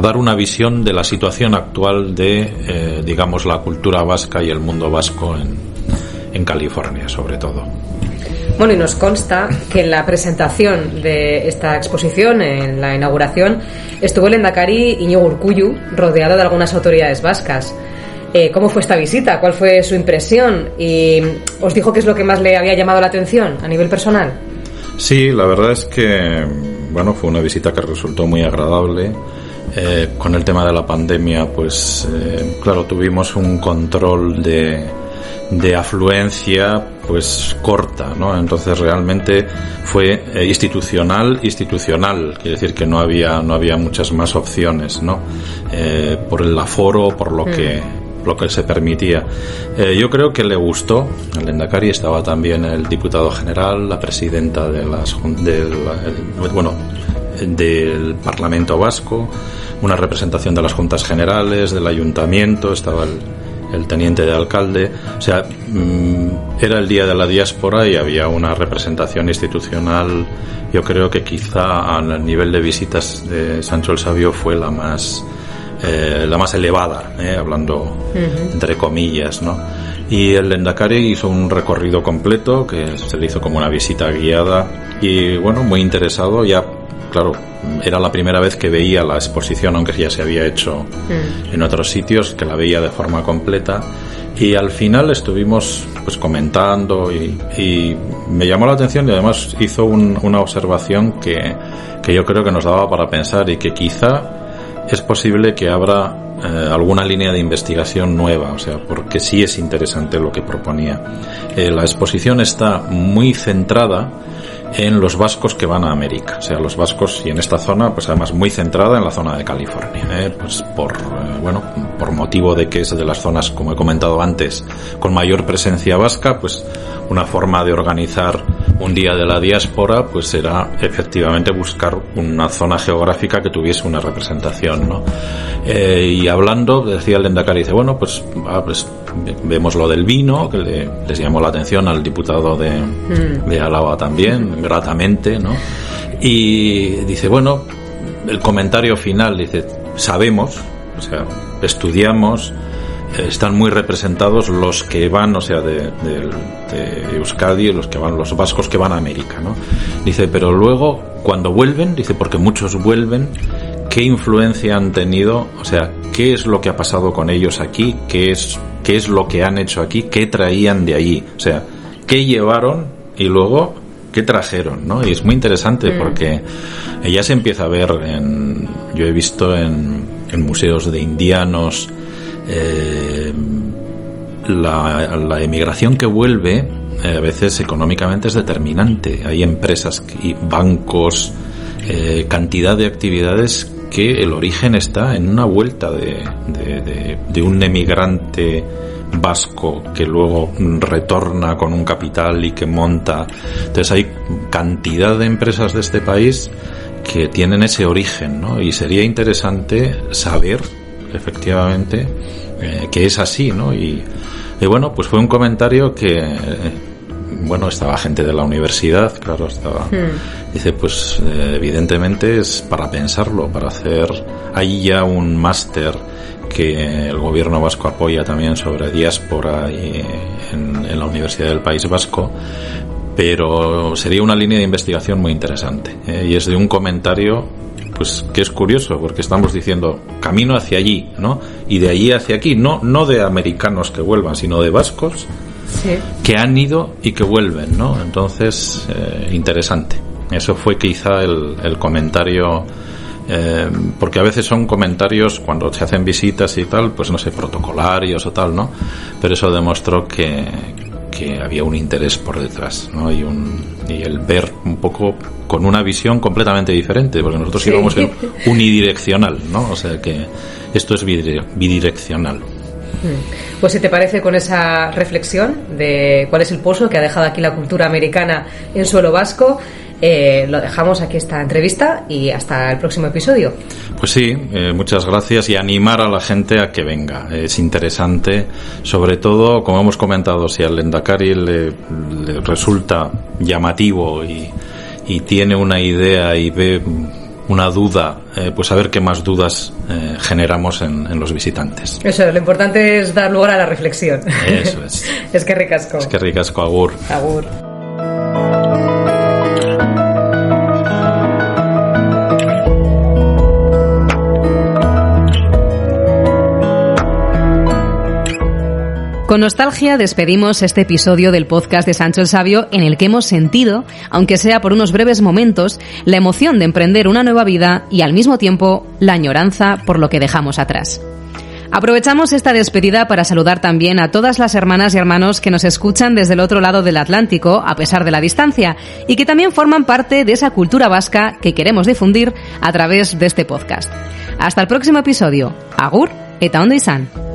dar una visión de la situación actual de, digamos, la cultura vasca y el mundo vasco en California, sobre todo. Bueno, y nos consta que en la presentación de esta exposición, en la inauguración, estuvo el lehendakari Iñigo Urkullu, rodeado de algunas autoridades vascas. ¿Cómo fue esta visita? ¿Cuál fue su impresión? ¿Y os dijo qué es lo que más le había llamado la atención a nivel personal? Sí, la verdad es que, bueno, fue una visita que resultó muy agradable. Con el tema de la pandemia, pues, claro, tuvimos un control de afluencia pues corta, ¿no? Entonces realmente fue institucional, quiere decir que no había muchas más opciones, ¿no? Por el aforo, por lo que se permitía. Yo creo que le gustó al lehendakari. Estaba también el diputado general, la presidenta del Parlamento Vasco, una representación de las juntas generales, del ayuntamiento, estaba el teniente de alcalde, o sea, era el día de la diáspora y había una representación institucional. Yo creo que quizá al nivel de visitas de Sancho el Sabio fue la más elevada, hablando entre comillas, ¿no? Y el lehendakari hizo un recorrido completo que se le hizo como una visita guiada y bueno, muy interesado. Ya, claro, era la primera vez que veía la exposición, aunque ya se había hecho en otros sitios, que la veía de forma completa. Y al final estuvimos pues comentando y me llamó la atención y además hizo una observación que yo creo que nos daba para pensar y que quizá es posible que abra alguna línea de investigación nueva, o sea, porque sí es interesante lo que proponía. La exposición está muy centrada en los vascos que van a América, o sea, los vascos, y en esta zona, pues además muy centrada en la zona de California, pues por motivo de que es de las zonas, como he comentado antes, con mayor presencia vasca, pues una forma de organizar un día de la diáspora, pues era efectivamente buscar una zona geográfica que tuviese una representación, ¿no? Y hablando, decía el lehendakari, dice, bueno, pues vemos lo del vino, que les llamó la atención al diputado de Álava también, gratamente, ¿no? Y dice, bueno, el comentario final, dice, sabemos, o sea, estudiamos, están muy representados los que van, o sea, de Euskadi, los vascos que van a América, ¿no? Dice, pero luego, cuando vuelven, dice, porque muchos vuelven, ¿qué influencia han tenido? O sea, ¿qué es lo que ha pasado con ellos aquí? ¿Qué es lo que han hecho aquí? ¿Qué traían de allí? O sea, ¿qué llevaron y luego qué trajeron, ¿no? Y es muy interesante porque ya se empieza a ver yo he visto en museos de indianos la emigración que vuelve a veces económicamente es determinante. Hay empresas y bancos, cantidad de actividades que el origen está en una vuelta de un emigrante vasco que luego retorna con un capital y que monta. Entonces hay cantidad de empresas de este país que tienen ese origen, ¿no? Y sería interesante saber efectivamente que es así, ¿no? Y bueno, pues fue un comentario que estaba gente de la universidad, claro, estaba. Dice, pues evidentemente es para pensarlo, para hacer ahí ya un máster que el gobierno vasco apoya también sobre diáspora y en la Universidad del País Vasco, pero sería una línea de investigación muy interesante, y es de un comentario pues que es curioso, porque estamos diciendo camino hacia allí, ¿no? Y de allí hacia aquí, no de americanos que vuelvan, sino de vascos que han ido y que vuelven, ¿no? Entonces, interesante. Eso fue quizá el comentario porque a veces son comentarios cuando se hacen visitas y tal, pues no sé, protocolarios o tal, ¿no? Pero eso demostró que había un interés por detrás, ¿no? Y el ver un poco con una visión completamente diferente, porque nosotros íbamos en unidireccional, ¿no? O sea que esto es bidireccional. Pues si te parece, con esa reflexión de cuál es el pozo que ha dejado aquí la cultura americana en suelo vasco, lo dejamos aquí esta entrevista y hasta el próximo episodio. Pues sí, muchas gracias, y animar a la gente a que venga. Es interesante, sobre todo, como hemos comentado, si al Lehendakari le resulta llamativo y tiene una idea y ve una duda, pues a ver qué más dudas generamos en los visitantes. Eso, lo importante es dar lugar a la reflexión. Eso es. Es que ricasco. Es que ricasco, agur. Agur. Con nostalgia despedimos este episodio del podcast de Sancho el Sabio, en el que hemos sentido, aunque sea por unos breves momentos, la emoción de emprender una nueva vida y al mismo tiempo la añoranza por lo que dejamos atrás. Aprovechamos esta despedida para saludar también a todas las hermanas y hermanos que nos escuchan desde el otro lado del Atlántico, a pesar de la distancia, y que también forman parte de esa cultura vasca que queremos difundir a través de este podcast. Hasta el próximo episodio. Agur eta ondo izan.